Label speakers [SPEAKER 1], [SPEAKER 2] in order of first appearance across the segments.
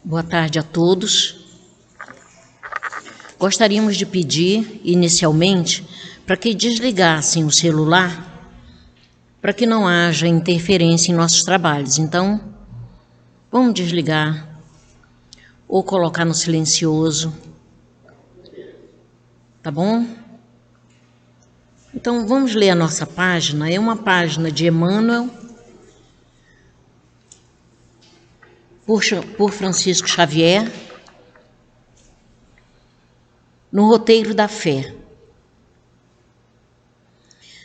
[SPEAKER 1] Boa tarde a todos. Gostaríamos de pedir, inicialmente, para que desligassem o celular, para que não haja interferência em nossos trabalhos. Então, vamos desligar ou colocar no silencioso, tá bom? Então, vamos ler a nossa página. É uma página de Emmanuel, por Francisco Xavier, no roteiro da fé.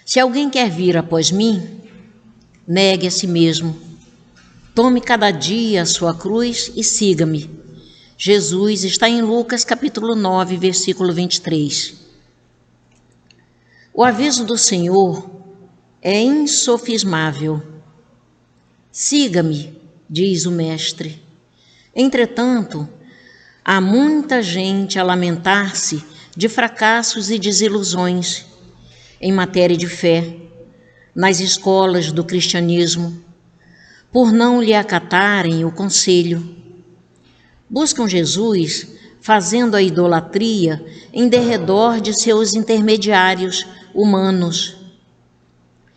[SPEAKER 1] Se alguém quer vir após mim, negue a si mesmo, tome cada dia a sua cruz e siga-me. Jesus está em Lucas capítulo 9, versículo 23. O aviso do Senhor é insofismável. Siga-me, diz o Mestre. Entretanto, há muita gente a lamentar-se de fracassos e desilusões em matéria de fé, nas escolas do cristianismo, por não lhe acatarem o conselho. Buscam Jesus fazendo a idolatria em derredor de seus intermediários humanos.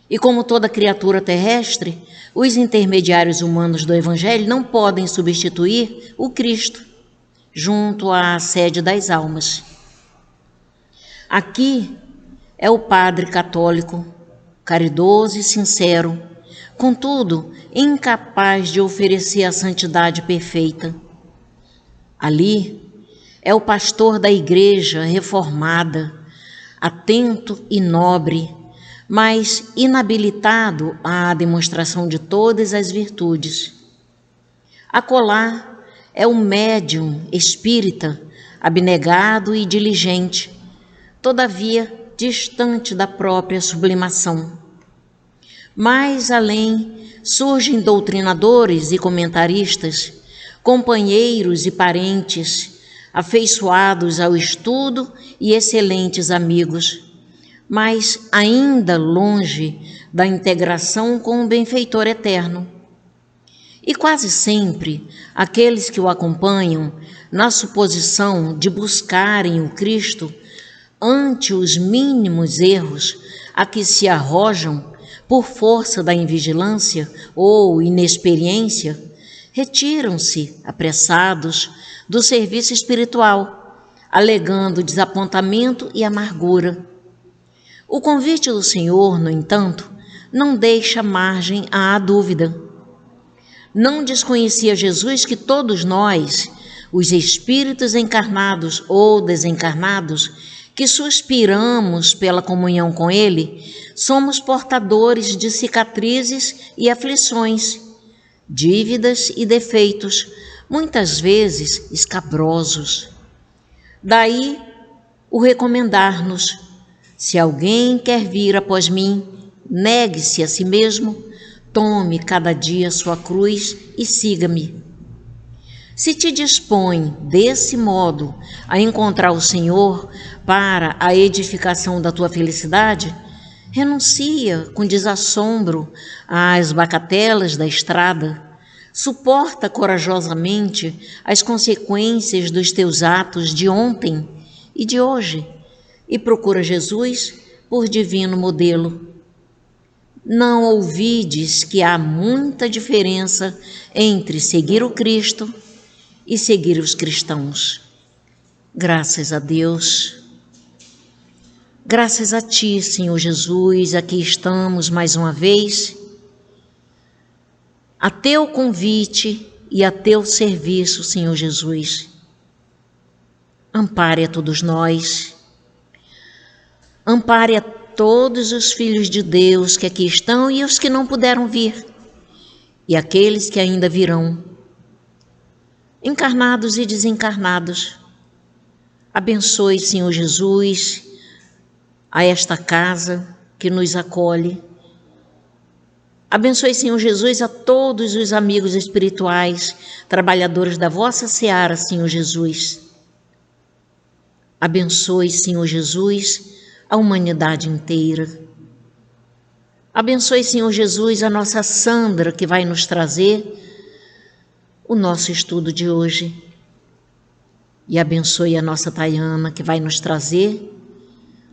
[SPEAKER 1] E como toda criatura terrestre, os intermediários humanos do Evangelho não podem substituir o Cristo junto à sede das almas. Aqui é o padre católico, caridoso e sincero, contudo incapaz de oferecer a santidade perfeita. Ali é o pastor da igreja reformada, atento e nobre, mas inabilitado à demonstração de todas as virtudes. Acolá é o médium espírita, abnegado e diligente, todavia distante da própria sublimação. Mais além surgem doutrinadores e comentaristas, companheiros e parentes, afeiçoados ao estudo e excelentes amigos, mas ainda longe da integração com o benfeitor eterno. E quase sempre, aqueles que o acompanham, na suposição de buscarem o Cristo, ante os mínimos erros a que se arrojam por força da invigilância ou inexperiência, retiram-se apressados do serviço espiritual, alegando desapontamento e amargura. O convite do Senhor, no entanto, não deixa margem à dúvida. Não desconhecia Jesus que todos nós, os espíritos encarnados ou desencarnados, que suspiramos pela comunhão com Ele, somos portadores de cicatrizes e aflições, dívidas e defeitos, muitas vezes escabrosos. Daí o recomendar-nos: se alguém quer vir após mim, negue-se a si mesmo, tome cada dia sua cruz e siga-me. Se te dispõe, desse modo, a encontrar o Senhor para a edificação da tua felicidade, renuncia com desassombro às bacatelas da estrada, suporta corajosamente as consequências dos teus atos de ontem e de hoje, e procura Jesus por divino modelo. Não ouvides que há muita diferença entre seguir o Cristo e seguir os cristãos. Graças a Deus. Graças a Ti, Senhor Jesus, aqui estamos mais uma vez, a Teu convite e a Teu serviço, Senhor Jesus. Ampare a todos nós. Ampare a todos os filhos de Deus que aqui estão e os que não puderam vir, e aqueles que ainda virão, encarnados e desencarnados. Abençoe, Senhor Jesus, a esta casa que nos acolhe. Abençoe, Senhor Jesus, a todos os amigos espirituais, trabalhadores da vossa seara, Senhor Jesus. Abençoe, Senhor Jesus, a humanidade inteira. Abençoe, Senhor Jesus, a nossa Sandra, que vai nos trazer o nosso estudo de hoje. E abençoe a nossa Tayana, que vai nos trazer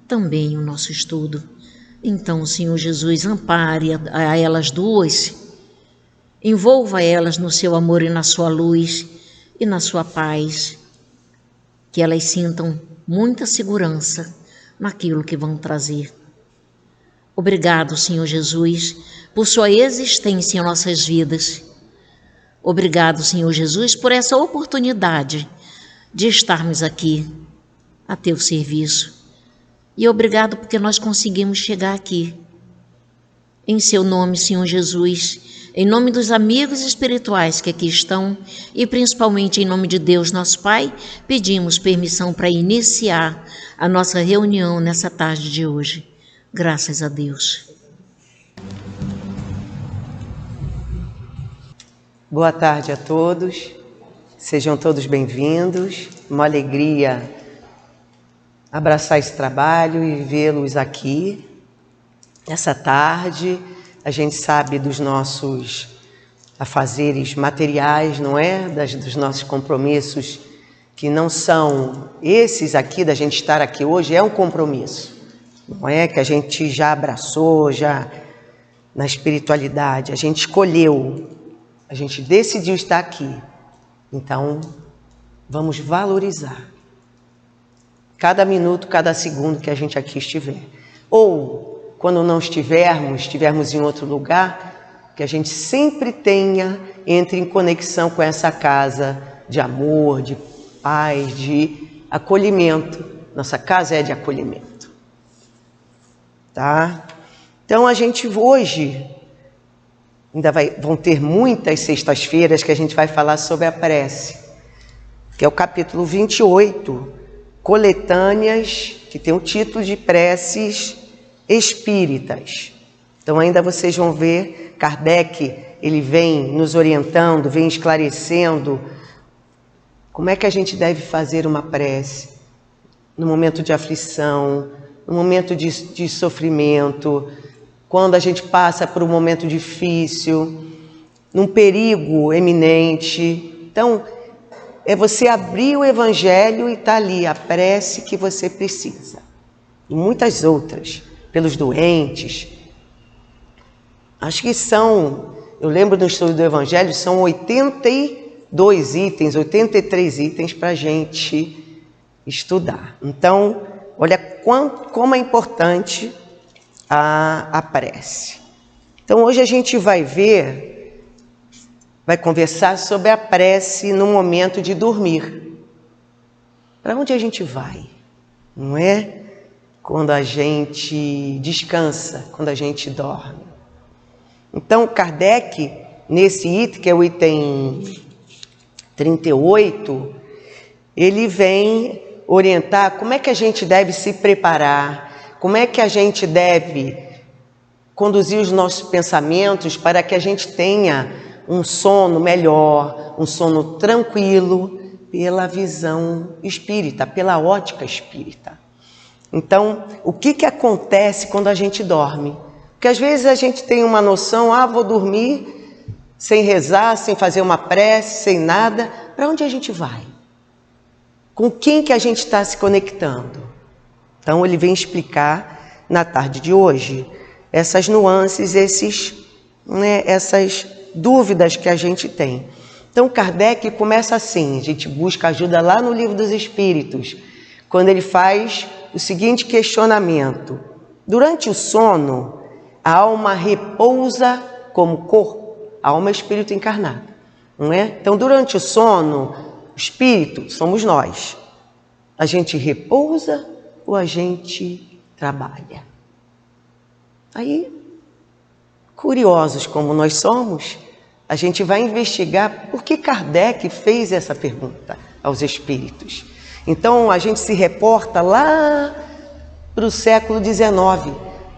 [SPEAKER 1] também o nosso estudo. Então, Senhor Jesus, ampare a elas duas, envolva elas no seu amor e na sua luz e na sua paz, que elas sintam muita segurança naquilo que vão trazer. Obrigado, Senhor Jesus, por sua existência em nossas vidas. Obrigado, Senhor Jesus, por essa oportunidade de estarmos aqui a teu serviço. E obrigado porque nós conseguimos chegar aqui. Em seu nome, Senhor Jesus, em nome dos amigos espirituais que aqui estão e principalmente em nome de Deus, nosso Pai, pedimos permissão para iniciar a nossa reunião nessa tarde de hoje. Graças a Deus.
[SPEAKER 2] Boa tarde a todos, sejam todos bem-vindos. Uma alegria abraçar esse trabalho e vê-los aqui. Essa tarde, a gente sabe dos nossos afazeres materiais, não é? Dos nossos compromissos, que não são esses aqui, da gente estar aqui hoje, é um compromisso. Não é que a gente já abraçou, já na espiritualidade, a gente escolheu, a gente decidiu estar aqui. Então, vamos valorizar cada minuto, cada segundo que a gente aqui estiver. Ou, quando não estivermos em outro lugar, que a gente sempre entre em conexão com essa casa de amor, de paz, de acolhimento. Nossa casa é de acolhimento. Tá? Então, a gente hoje, vão ter muitas sextas-feiras que a gente vai falar sobre a prece, que é o capítulo 28, coletâneas, que tem o título de preces espíritas. Então ainda vocês vão ver, Kardec, ele vem nos orientando, vem esclarecendo como é que a gente deve fazer uma prece no momento de aflição, no momento de sofrimento, quando a gente passa por um momento difícil, num perigo eminente. Então, é você abrir o Evangelho e está ali a prece que você precisa. E muitas outras, pelos doentes. Acho que eu lembro do estudo do Evangelho, são 82 itens, 83 itens para a gente estudar. Então, olha como é importante a prece. Então, hoje a gente vai conversar sobre a prece no momento de dormir. Para onde a gente vai? Não é? Quando a gente descansa, quando a gente dorme. Então, Kardec, nesse item, que é o item 38, ele vem orientar como é que a gente deve se preparar, como é que a gente deve conduzir os nossos pensamentos para que a gente tenha um sono melhor, um sono tranquilo, pela visão espírita, pela ótica espírita. Então, o que acontece quando a gente dorme? Porque às vezes a gente tem uma noção, vou dormir sem rezar, sem fazer uma prece, sem nada. Para onde a gente vai? Com quem que a gente está se conectando? Então, ele vem explicar na tarde de hoje essas nuances, essas dúvidas que a gente tem. Então, Kardec começa assim, a gente busca ajuda lá no Livro dos Espíritos, quando ele faz o seguinte questionamento: durante o sono, a alma repousa como corpo, a alma é espírito encarnado, não é? Então, durante o sono, o espírito somos nós. A gente repousa ou a gente trabalha? Aí, curiosos como nós somos, a gente vai investigar por que Kardec fez essa pergunta aos espíritos. Então, a gente se reporta lá para o século XIX,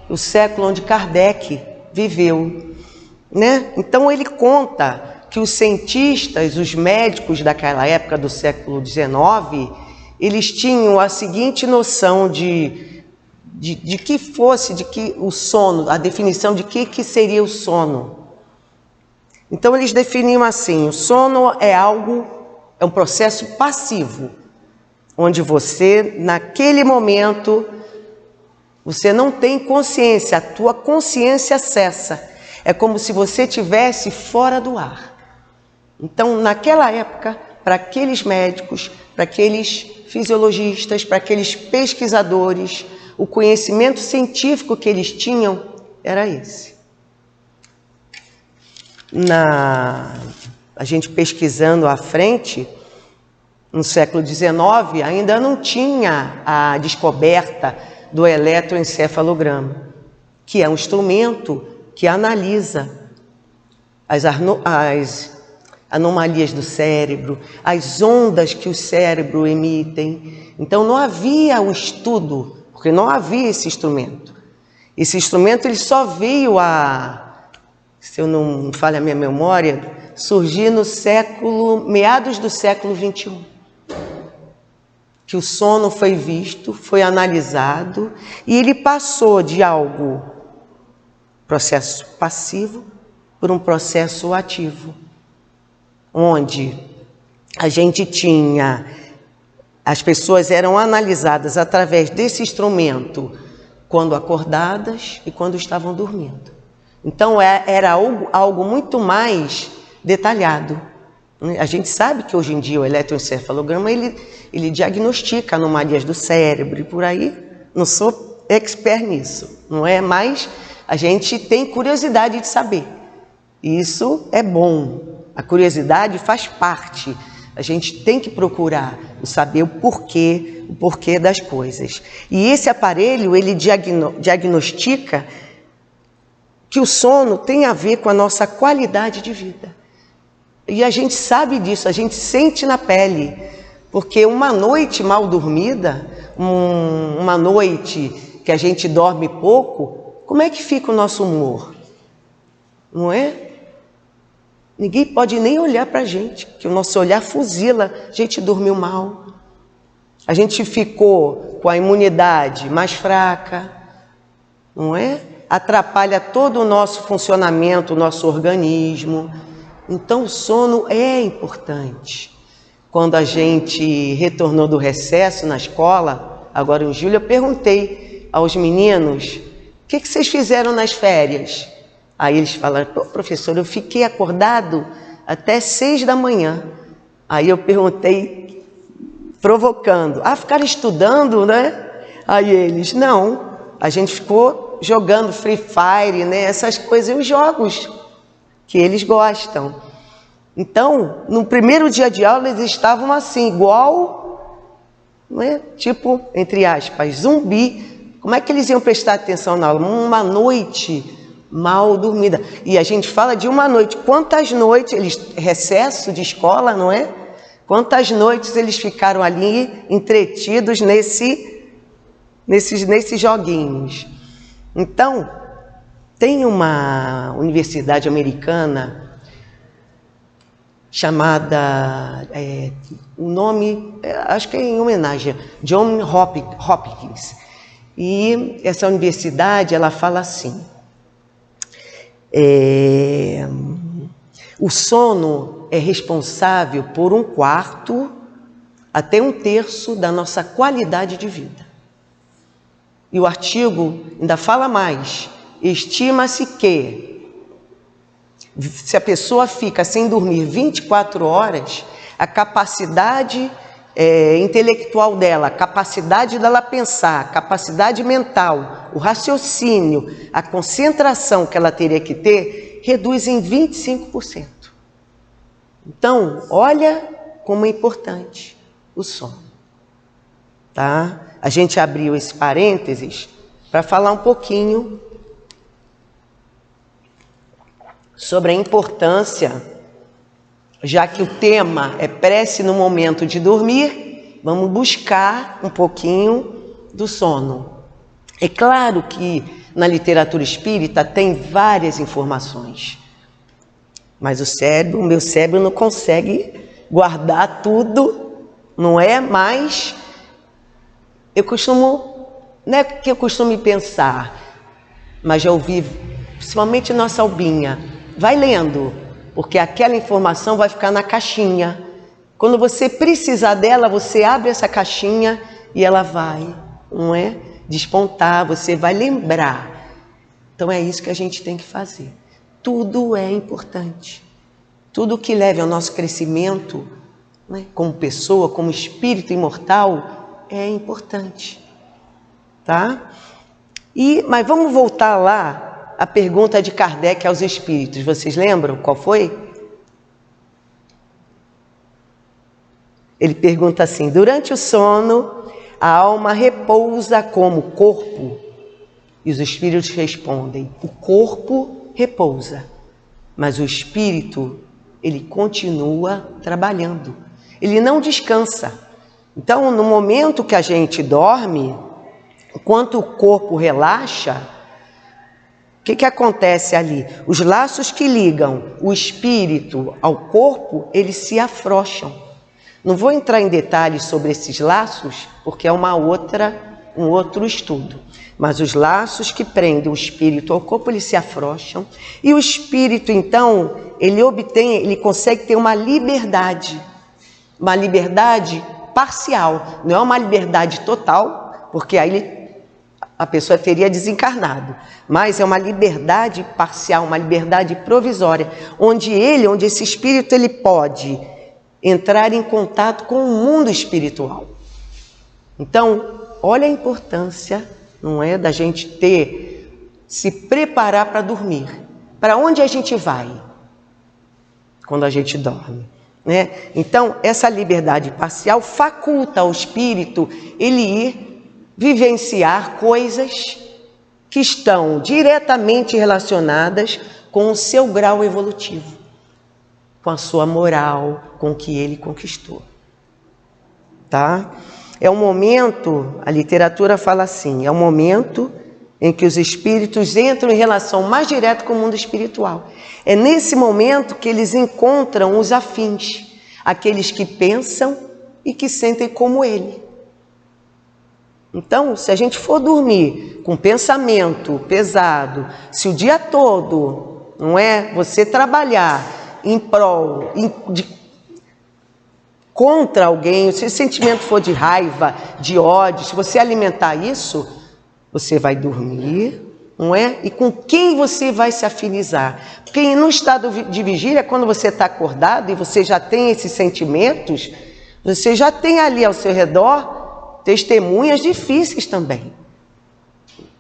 [SPEAKER 2] o século onde Kardec viveu, né? Então, ele conta que os cientistas, os médicos daquela época do século XIX, eles tinham a seguinte noção de que o sono, a definição de que seria o sono. Então eles definiam assim: o sono é um processo passivo, onde você, naquele momento, você não tem consciência, a tua consciência cessa. É como se você estivesse fora do ar. Então, naquela época, para aqueles médicos, para aqueles fisiologistas, para aqueles pesquisadores, o conhecimento científico que eles tinham era esse. A gente pesquisando à frente, no século XIX, ainda não tinha a descoberta do eletroencefalograma, que é um instrumento que analisa as anomalias do cérebro, as ondas que o cérebro emitem. Então não havia o estudo, porque não havia esse instrumento. Esse instrumento ele só veio se eu não falha a minha memória, surgir no meados do século XXI. Que o sono foi visto, foi analisado, e ele passou de processo passivo, por um processo ativo, onde as pessoas eram analisadas através desse instrumento, quando acordadas e quando estavam dormindo. Então era algo muito mais detalhado. A gente sabe que hoje em dia o eletroencefalograma ele diagnostica anomalias do cérebro e por aí. Não sou expert nisso, não é? Mas a gente tem curiosidade de saber. Isso é bom. A curiosidade faz parte. A gente tem que procurar saber o porquê das coisas. E esse aparelho ele diagnostica que o sono tem a ver com a nossa qualidade de vida. E a gente sabe disso, a gente sente na pele, porque uma noite mal dormida, uma noite que a gente dorme pouco, como é que fica o nosso humor? Não é? Ninguém pode nem olhar para a gente, que o nosso olhar fuzila, a gente dormiu mal, a gente ficou com a imunidade mais fraca, não é? Atrapalha todo o nosso funcionamento, o nosso organismo. Então o sono é importante. Quando a gente retornou do recesso na escola, agora em julho, eu perguntei aos meninos: o que vocês fizeram nas férias? Aí eles falaram: professor, eu fiquei acordado até 6 da manhã. Aí eu perguntei, provocando: ficaram estudando, né? Aí eles: não, a gente ficou jogando Free Fire, né? Essas coisas, os jogos que eles gostam. Então, no primeiro dia de aula, eles estavam assim, igual, não é? Tipo, entre aspas, zumbi. Como é que eles iam prestar atenção na aula? Uma noite mal dormida. E a gente fala de uma noite. Quantas noites, recesso de escola, não é? Quantas noites eles ficaram ali entretidos nesses joguinhos. Então, tem uma universidade americana chamada, o nome, acho que é em homenagem, John Hopkins. E essa universidade, ela fala assim: o sono é responsável por 1/4 até 1/3 da nossa qualidade de vida. E o artigo ainda fala mais: estima-se que, se a pessoa fica sem dormir 24 horas, a capacidade intelectual dela, a capacidade dela pensar, a capacidade mental, o raciocínio, a concentração que ela teria que ter, reduz em 25%. Então, olha como é importante o sono. Tá? A gente abriu esse parênteses para falar um pouquinho sobre a importância, já que o tema é prece no momento de dormir, vamos buscar um pouquinho do sono. É claro que na literatura espírita tem várias informações, mas o meu cérebro não consegue guardar tudo, não é? Mas não é que eu costumo pensar, mas já ouvi, principalmente nossa Albinha, vai lendo, porque aquela informação vai ficar na caixinha. Quando você precisar dela, você abre essa caixinha e ela vai, não é? Despontar, você vai lembrar. Então é isso que a gente tem que fazer. Tudo é importante. Tudo que leve ao nosso crescimento, né, como pessoa, como espírito imortal, é importante. Tá? Mas vamos voltar lá à pergunta de Kardec aos espíritos. Vocês lembram qual foi? Ele pergunta assim: durante o sono, a alma repousa como corpo? E os espíritos respondem: o corpo repousa, mas o espírito, ele continua trabalhando. Ele não descansa. Então, no momento que a gente dorme, enquanto o corpo relaxa, o que acontece ali? Os laços que ligam o espírito ao corpo, eles se afrouxam. Não vou entrar em detalhes sobre esses laços, porque é um outro estudo. Mas os laços que prendem o espírito ao corpo, eles se afrouxam. E o espírito, então, ele consegue ter uma liberdade parcial. Não é uma liberdade total, porque aí a pessoa teria desencarnado. Mas é uma liberdade parcial, uma liberdade provisória, onde esse espírito, ele pode entrar em contato com o mundo espiritual. Então, olha a importância, não é, da gente se preparar para dormir. Para onde a gente vai quando a gente dorme, né? Então, essa liberdade parcial faculta ao espírito ele ir vivenciar coisas que estão diretamente relacionadas com o seu grau evolutivo, com a sua moral, com o que ele conquistou. Tá? É um momento, a literatura fala assim, é um momento em que os espíritos entram em relação mais direta com o mundo espiritual. É nesse momento que eles encontram os afins, aqueles que pensam e que sentem como ele. Então, se a gente for dormir com pensamento pesado, se o dia todo, não é, você trabalhar em prol, contra alguém, se o sentimento for de raiva, de ódio, se você alimentar isso, você vai dormir, não é? E com quem você vai se afinizar? Porque no estado de vigília, quando você está acordado e você já tem esses sentimentos, você já tem ali ao seu redor testemunhas difíceis também.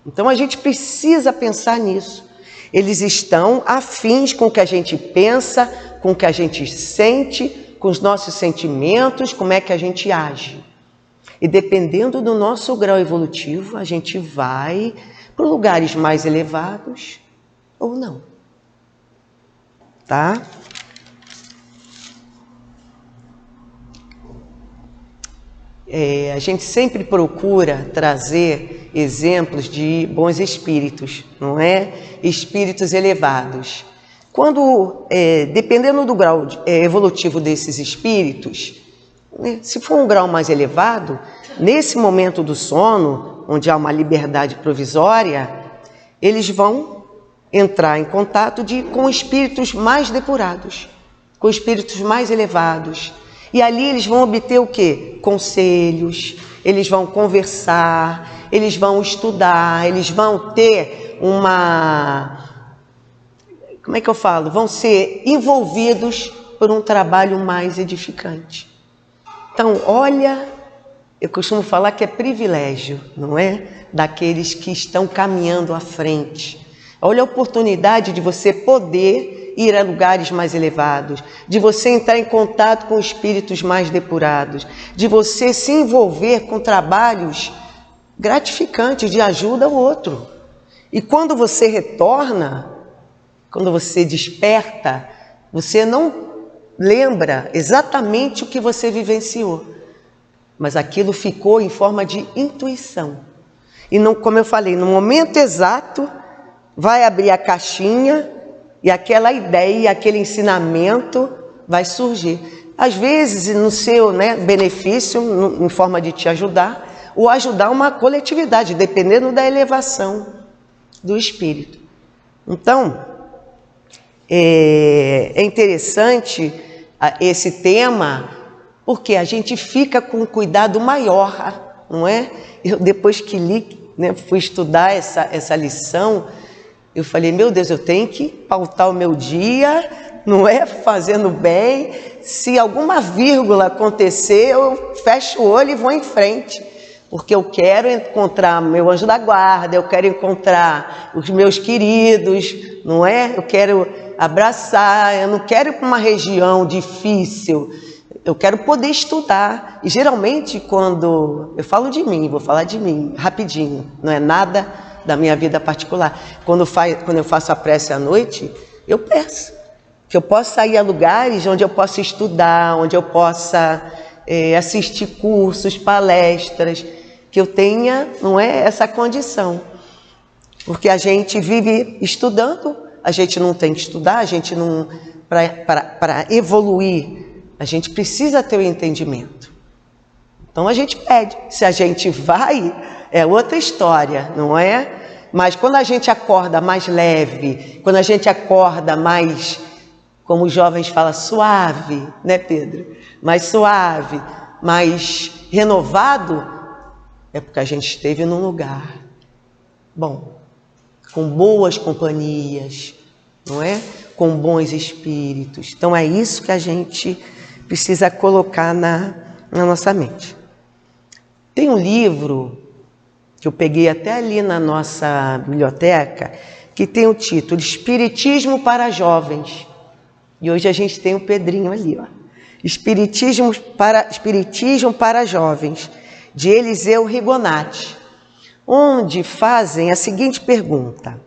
[SPEAKER 2] Então a gente precisa pensar nisso. Eles estão afins com o que a gente pensa, com o que a gente sente, com os nossos sentimentos, como é que a gente age. E dependendo do nosso grau evolutivo, a gente vai para lugares mais elevados ou não. Tá? A gente sempre procura trazer exemplos de bons espíritos, não é? Espíritos elevados. Dependendo do grau evolutivo desses espíritos, né, se for um grau mais elevado, nesse momento do sono, onde há uma liberdade provisória, eles vão entrar em contato com espíritos mais depurados, com espíritos mais elevados. E ali eles vão obter o quê? Conselhos, eles vão conversar, eles vão estudar, eles vão ter vão ser envolvidos por um trabalho mais edificante. Então, olha, eu costumo falar que é privilégio, não é? Daqueles que estão caminhando à frente. Olha a oportunidade de você poder ir a lugares mais elevados, de você entrar em contato com espíritos mais depurados, de você se envolver com trabalhos gratificantes de ajuda ao outro. E quando você retorna, quando você desperta, você não lembra exatamente o que você vivenciou, mas aquilo ficou em forma de intuição. E não, como eu falei, no momento exato, vai abrir a caixinha e aquela ideia, aquele ensinamento vai surgir. Às vezes, no seu benefício, em forma de te ajudar, ou ajudar uma coletividade, dependendo da elevação do espírito. Então, É interessante esse tema, porque a gente fica com um cuidado maior, não é? Eu, depois que li, né, fui estudar essa lição, eu falei, meu Deus, eu tenho que pautar o meu dia, não é? Fazendo bem. Se alguma vírgula acontecer, eu fecho o olho e vou em frente. Porque eu quero encontrar meu anjo da guarda, eu quero encontrar os meus queridos, não é? Eu quero abraçar, eu não quero ir para uma região difícil, eu quero poder estudar. E geralmente quando eu falo de mim, vou falar de mim rapidinho, não é nada da minha vida particular. Quando eu faço a prece à noite, eu peço que eu possa ir a lugares onde eu possa estudar, onde eu possa assistir cursos, palestras, que eu tenha, não é, essa condição. Porque a gente vive estudando, a gente não tem que estudar, a gente não, para evoluir, a gente precisa ter o entendimento. Então a gente pede, se a gente vai, é outra história, não é? Mas quando a gente acorda mais leve, quando a gente acorda mais, como os jovens falam, suave, né, Pedro? Mais suave, mais renovado, é porque a gente esteve num lugar bom, com boas companhias, não é? Com bons espíritos. Então é isso que a gente precisa colocar na nossa mente. Tem um livro que eu peguei até ali na nossa biblioteca, que tem o título Espiritismo para Jovens. E hoje a gente tem o Pedrinho ali, ó. Espiritismo para Jovens, de Eliseu Rigonati, onde fazem a seguinte pergunta: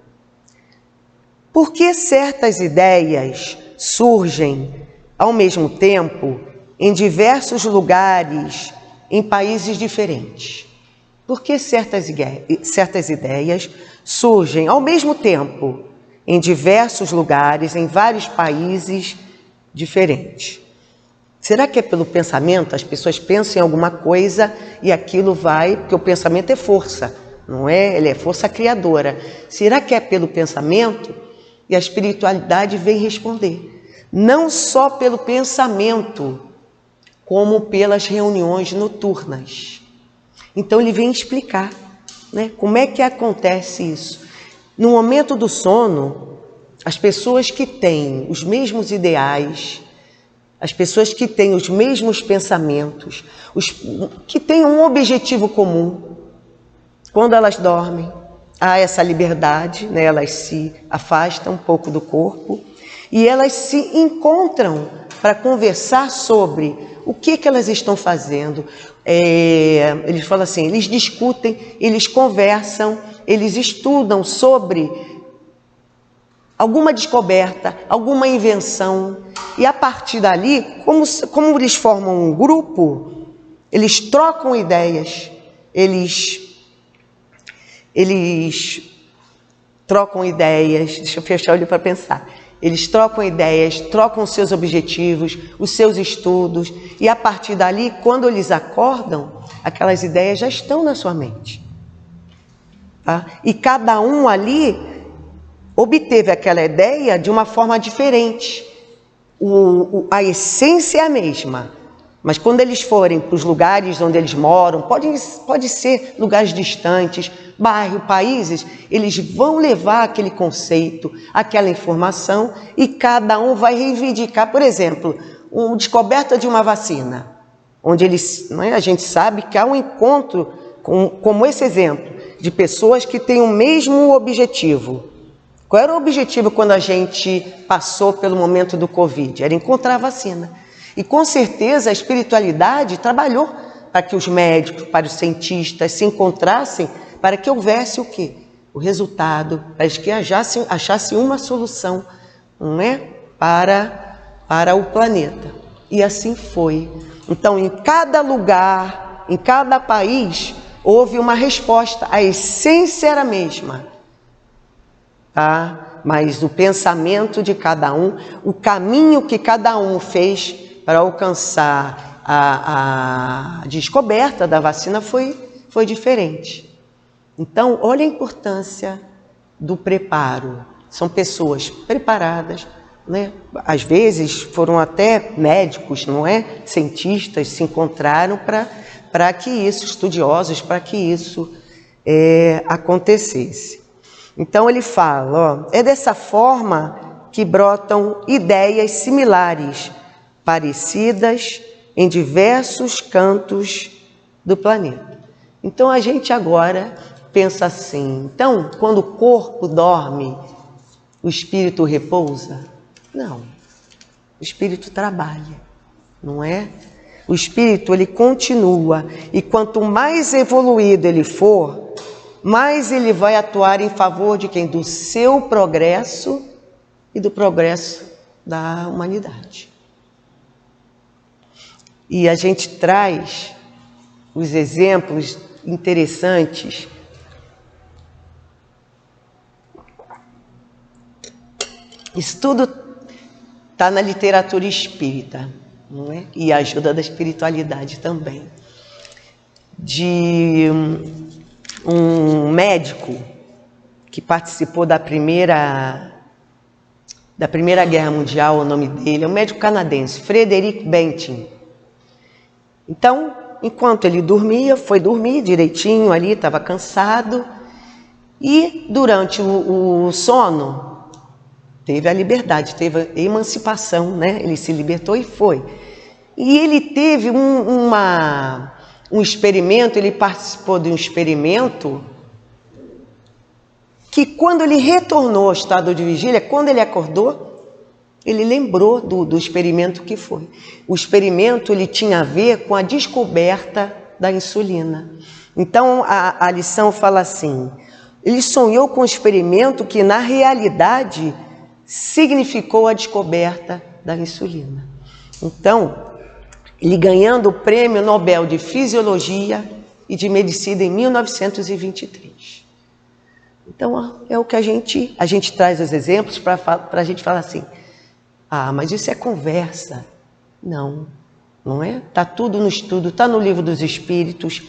[SPEAKER 2] por que certas ideias surgem ao mesmo tempo em diversos lugares, em países diferentes? Por que certas ideias surgem ao mesmo tempo em diversos lugares, em vários países diferentes? Será que é pelo pensamento? As pessoas pensam em alguma coisa e aquilo vai, porque o pensamento é força, não é? Ele é força criadora. Será que é pelo pensamento? E a espiritualidade vem responder. Não só pelo pensamento, como pelas reuniões noturnas. Então ele vem explicar, né, como é que acontece isso. No momento do sono, as pessoas que têm os mesmos ideais, as pessoas que têm os mesmos pensamentos, que têm um objetivo comum, quando elas dormem, há essa liberdade, né? Elas se afastam um pouco do corpo e elas se encontram para conversar sobre o que elas estão fazendo. Eles falam assim, eles discutem, eles conversam, eles estudam sobre alguma descoberta, alguma invenção. E a partir dali, como eles formam um grupo, eles trocam ideias, eles trocam ideias, deixa eu fechar o olho para pensar. Eles trocam ideias, trocam os seus objetivos, os seus estudos, e a partir dali, quando eles acordam, aquelas ideias já estão na sua mente. Tá? E cada um ali obteve aquela ideia de uma forma diferente. A essência é a mesma, mas quando eles forem para os lugares onde eles moram, pode ser lugares distantes, bairros, países, eles vão levar aquele conceito, aquela informação, e cada um vai reivindicar, por exemplo, uma descoberta de uma vacina, onde a gente sabe que há um encontro, como esse exemplo, de pessoas que têm o mesmo objetivo. Qual era o objetivo quando a gente passou pelo momento do Covid? Era encontrar a vacina. E com certeza a espiritualidade trabalhou para que os médicos, para os cientistas se encontrassem, para que houvesse o quê? O resultado, para que achassem uma solução, não é? Para o planeta. E assim foi. Então, em cada lugar, em cada país, houve uma resposta. A essência era a mesma. Tá? Mas o pensamento de cada um, o caminho que cada um fez para alcançar a descoberta da vacina foi diferente. Então, olha a importância do preparo. São pessoas preparadas né? Às vezes foram até médicos, não é? Cientistas se encontraram para que isso, estudiosos, para que isso acontecesse. Então ele fala, é dessa forma que brotam ideias similares, parecidas em diversos cantos do planeta. Então a gente agora pensa assim, então quando o corpo dorme, o espírito repousa? Não, o espírito trabalha, não é? O espírito ele continua, e quanto mais evoluído ele for, mais ele vai atuar em favor de quem? Do seu progresso e do progresso da humanidade. E a gente traz os exemplos interessantes. Isso tudo está na literatura espírita, não é? E a ajuda da espiritualidade também. De um médico que participou da Primeira Guerra Mundial, o nome dele é um médico canadense, Frederick Bentin. Então, enquanto ele dormia, foi dormir direitinho ali, estava cansado, e durante o sono teve a liberdade, teve a emancipação, né? Ele se libertou e foi. E ele teve um experimento, ele participou de um experimento que quando ele retornou ao estado de vigília, quando ele acordou, ele lembrou do experimento que foi. O experimento ele tinha a ver com a descoberta da insulina. Então a lição fala assim, ele sonhou com um experimento que na realidade significou a descoberta da insulina. Então, ele ganhando o Prêmio Nobel de Fisiologia e de Medicina em 1923. Então, é o que a gente traz os exemplos para a gente falar assim, mas isso é conversa. Não, não é? Está tudo no estudo, está no Livro dos Espíritos,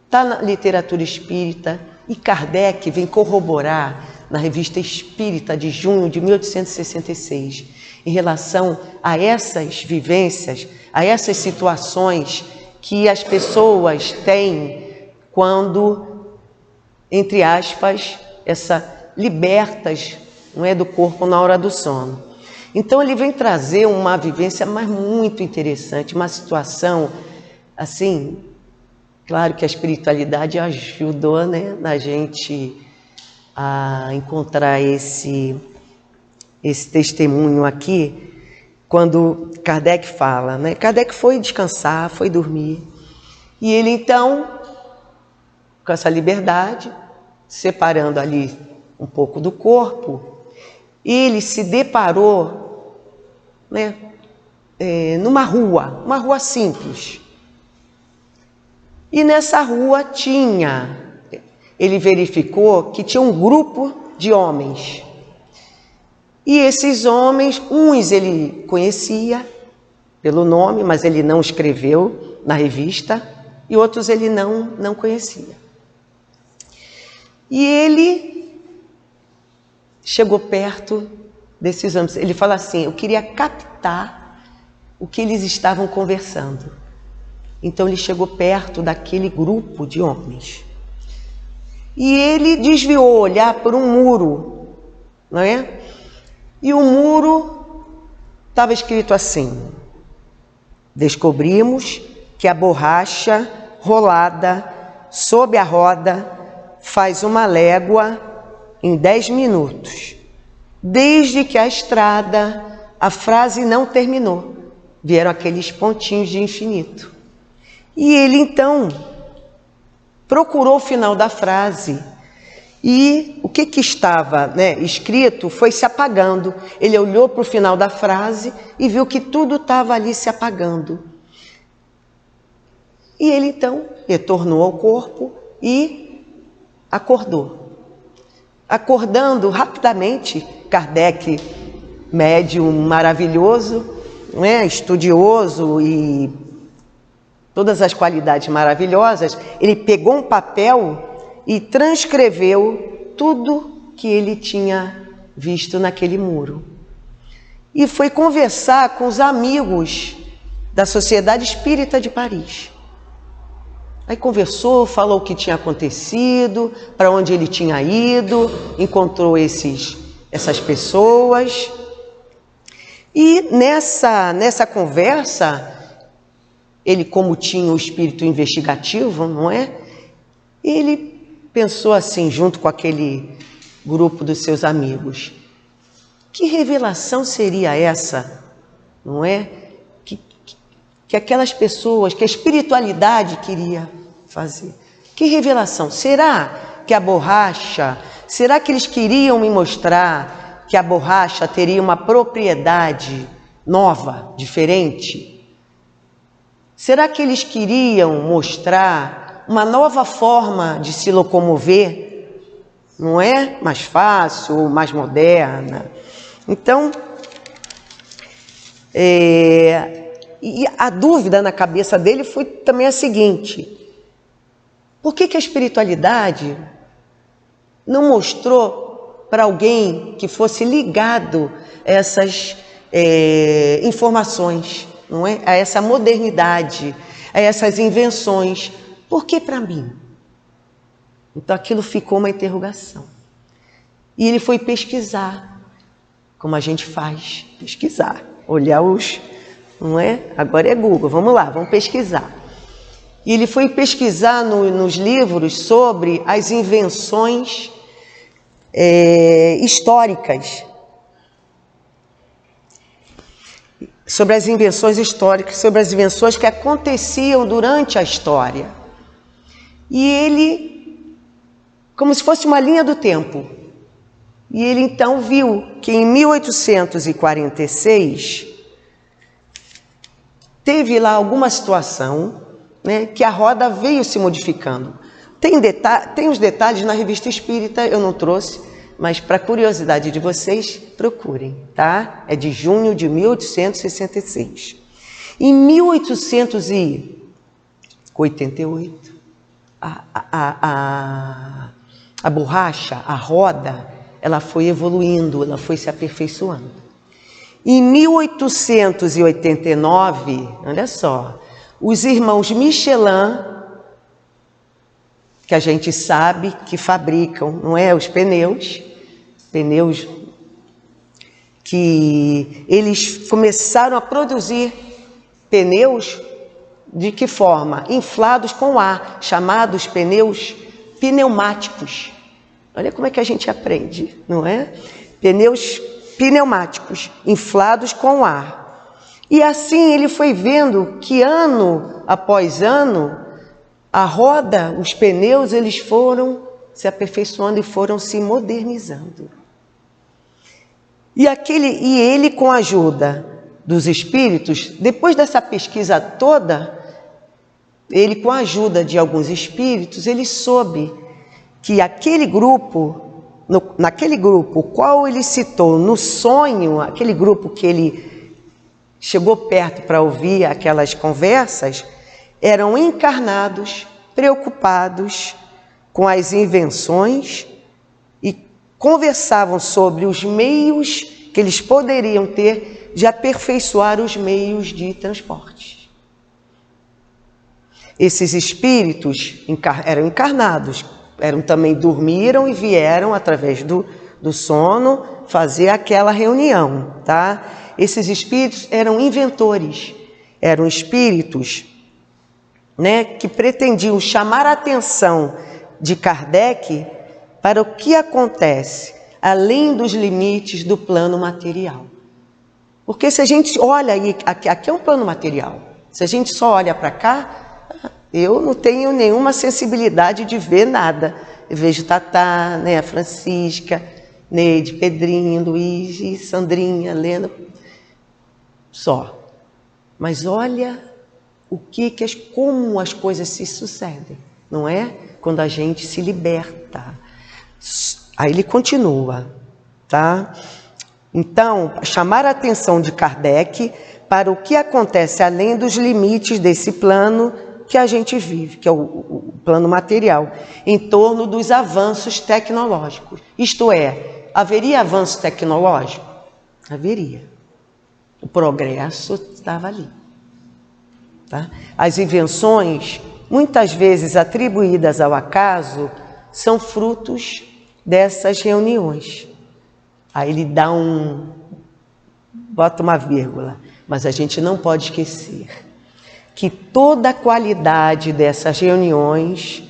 [SPEAKER 2] está na literatura espírita, e Kardec vem corroborar na Revista Espírita de junho de 1866, em relação a essas vivências, a essas situações que as pessoas têm quando, entre aspas, libertas, não é, do corpo na hora do sono. Então ele vem trazer uma vivência mas muito interessante, uma situação assim, claro que a espiritualidade ajudou, né, na gente a encontrar esse testemunho aqui, quando Kardec fala, né? Kardec foi descansar, foi dormir, e ele então, com essa liberdade, separando ali um pouco do corpo, ele se deparou, né, numa rua, uma rua simples. E nessa rua ele verificou que tinha um grupo de homens. E esses homens, uns ele conhecia pelo nome, mas ele não escreveu na revista, e outros ele não conhecia. E ele chegou perto desses homens. Ele fala assim, eu queria captar o que eles estavam conversando. Então ele chegou perto daquele grupo de homens. E ele desviou o olhar por um muro, não é? E o muro estava escrito assim, descobrimos que a borracha rolada sob a roda faz uma légua em 10 minutos. Desde que a frase não terminou. Vieram aqueles pontinhos de infinito. E ele então procurou o final da frase. E o que estava, né, escrito foi se apagando. Ele olhou para o final da frase e viu que tudo estava ali se apagando. E ele então retornou ao corpo e acordou. Acordando rapidamente, Kardec, médium maravilhoso, né, estudioso e todas as qualidades maravilhosas, ele pegou um papel e transcreveu tudo que ele tinha visto naquele muro. e foi conversar com os amigos da Sociedade Espírita de Paris. Aí conversou, falou o que tinha acontecido, para onde ele tinha ido, encontrou essas pessoas. E nessa conversa, ele, como tinha o espírito investigativo, não é? Ele pensou assim, junto com aquele grupo dos seus amigos: que revelação seria essa, não é? Que aquelas pessoas, que a espiritualidade queria fazer. Que revelação? Será que a borracha, será que eles queriam me mostrar que a borracha teria uma propriedade nova, diferente? Será que eles queriam mostrar uma nova forma de se locomover? Não é? Mais fácil, mais moderna. Então, e a dúvida na cabeça dele foi também a seguinte: por que a espiritualidade não mostrou para alguém que fosse ligado a essas informações, não é? A essa modernidade, a essas invenções? Por que para mim? Então aquilo ficou uma interrogação. E ele foi pesquisar, como a gente faz, pesquisar, olhar não é? Agora é Google, vamos lá, vamos pesquisar. E ele foi pesquisar nos livros sobre as invenções históricas. Sobre as invenções históricas, sobre as invenções que aconteciam durante a história. E ele, como se fosse uma linha do tempo, e ele então viu que em 1846 teve lá alguma situação, né, que a roda veio se modificando. Tem os detalhes na Revista Espírita, eu não trouxe, mas para curiosidade de vocês, procurem, tá? É de junho de 1866. Em 1888, a borracha, a roda, ela foi evoluindo, ela foi se aperfeiçoando. Em 1889, olha só, os irmãos Michelin, que a gente sabe que fabricam, não é, os pneus que eles começaram a produzir pneus de que forma? Inflados com ar, chamados pneus pneumáticos. Olha como é que a gente aprende, não é? Pneus pneumáticos, inflados com ar. E assim ele foi vendo que ano após ano, a roda, os pneus, eles foram se aperfeiçoando e foram se modernizando. E ele, com a ajuda dos espíritos, depois dessa pesquisa toda, ele, com a ajuda de alguns espíritos, ele soube que aquele grupo, naquele grupo, qual ele citou no sonho, aquele grupo que ele chegou perto para ouvir aquelas conversas, eram encarnados, preocupados com as invenções e conversavam sobre os meios que eles poderiam ter de aperfeiçoar os meios de transporte. Esses espíritos eram encarnados, dormiram e vieram através do sono fazer aquela reunião, tá? Esses espíritos eram inventores, eram espíritos, né, que pretendiam chamar a atenção de Kardec para o que acontece além dos limites do plano material. Porque se a gente olha aí, aqui é um plano material, se a gente só olha para cá, eu não tenho nenhuma sensibilidade de ver nada. Eu vejo Tatá, né, a Francisca, Neide, Pedrinho, Luiz, Sandrinha, Lena, só. Mas olha como as coisas se sucedem, não é? Quando a gente se liberta. Aí ele continua, tá? Então, chamar a atenção de Kardec para o que acontece além dos limites desse plano que a gente vive, que é o plano material, em torno dos avanços tecnológicos. Isto é, haveria avanço tecnológico? Haveria. O progresso estava ali. Tá? As invenções, muitas vezes atribuídas ao acaso, são frutos dessas reuniões. Aí ele bota uma vírgula, mas a gente não pode esquecer que toda a qualidade dessas reuniões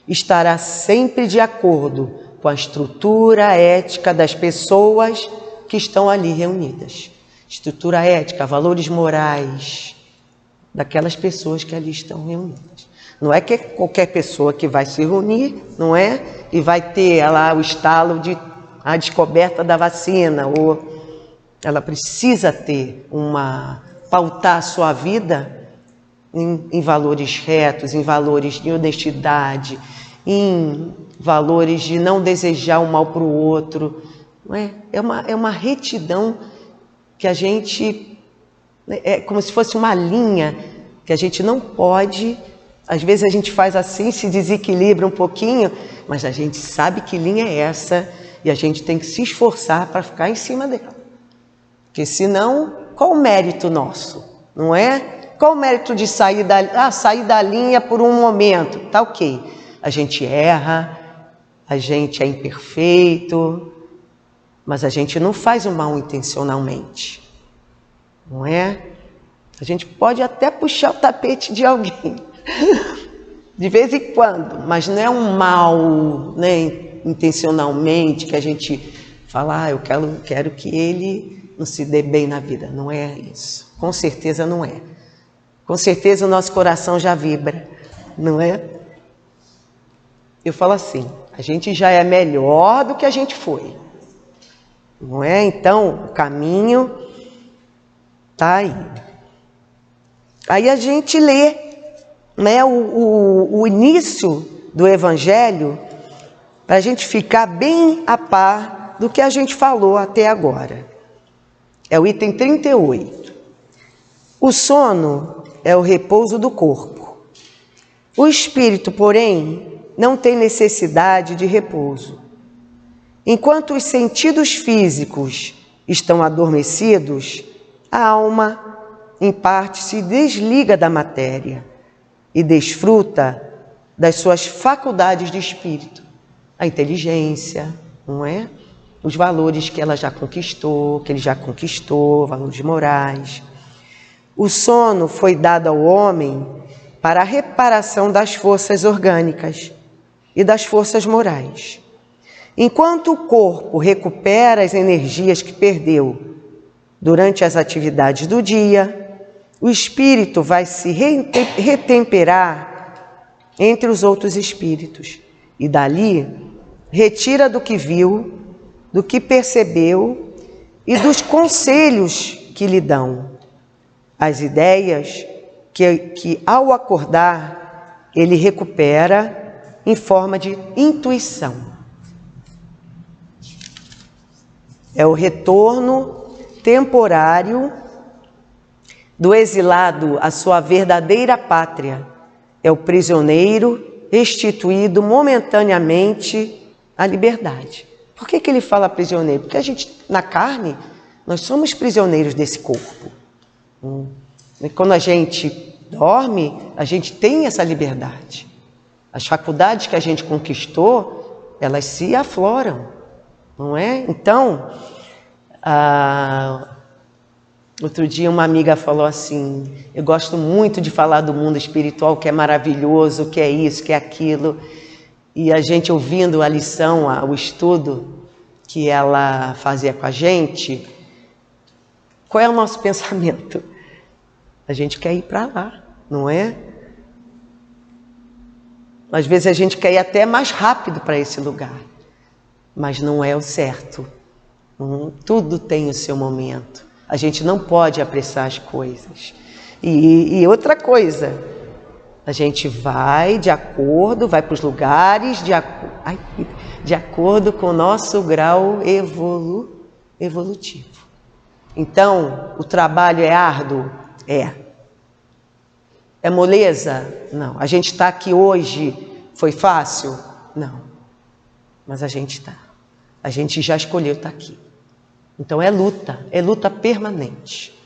[SPEAKER 2] estará sempre de acordo com a estrutura ética das pessoas que estão ali reunidas. Estrutura ética, valores morais daquelas pessoas que ali estão reunidas. Não é que qualquer pessoa que vai se reunir, não é? E vai ter lá o estalo de a descoberta da vacina, ou ela precisa ter pautar a sua vida em valores retos, em valores de honestidade, em valores de não desejar o mal para o outro. Não é? É uma retidão que a gente... É como se fosse uma linha que a gente não pode... Às vezes a gente faz assim, se desequilibra um pouquinho, mas a gente sabe que linha é essa e a gente tem que se esforçar para ficar em cima dela. Porque senão, qual o mérito nosso? Não é? Qual o mérito de sair da linha por um momento? Tá ok. A gente erra, a gente é imperfeito, mas a gente não faz o mal intencionalmente. Não é? A gente pode até puxar o tapete de alguém, de vez em quando, mas não é um mal, né, intencionalmente, que a gente fala, eu quero que ele não se dê bem na vida. Não é isso. Com certeza não é. Com certeza o nosso coração já vibra, não é? Eu falo assim, a gente já é melhor do que a gente foi. Não é? Então, o caminho está aí. Aí a gente lê, né, o início do Evangelho para a gente ficar bem a par do que a gente falou até agora. É o item 38. O sono é o repouso do corpo. O espírito, porém, não tem necessidade de repouso. Enquanto os sentidos físicos estão adormecidos, a alma, em parte, se desliga da matéria e desfruta das suas faculdades de espírito. A inteligência, não é? Os valores que ela já conquistou, que ele já conquistou, valores morais. O sono foi dado ao homem para a reparação das forças orgânicas e das forças morais. Enquanto o corpo recupera as energias que perdeu durante as atividades do dia, o espírito vai se retemperar entre os outros espíritos e dali retira do que viu, do que percebeu e dos conselhos que lhe dão, as ideias que ao acordar ele recupera em forma de intuição. É o retorno temporário do exilado à sua verdadeira pátria. É o prisioneiro restituído momentaneamente à liberdade. Por que ele fala prisioneiro? Porque a gente, na carne, nós somos prisioneiros desse corpo. E quando a gente dorme, a gente tem essa liberdade. As faculdades que a gente conquistou, elas se afloram, não é? Então, outro dia uma amiga falou assim, eu gosto muito de falar do mundo espiritual, que é maravilhoso, que é isso, que é aquilo. E a gente ouvindo a lição, o estudo que ela fazia com a gente, qual é o nosso pensamento? A gente quer ir para lá, não é? Às vezes a gente quer ir até mais rápido para esse lugar, mas não é o certo. Tudo tem o seu momento. A gente não pode apressar as coisas. E outra coisa, a gente vai de acordo, vai para os lugares de acordo com o nosso grau evolutivo. Então, o trabalho é árduo? É. É moleza? Não. A gente está aqui hoje, foi fácil? Não. Mas a gente está. A gente já escolheu estar aqui. Então é luta permanente.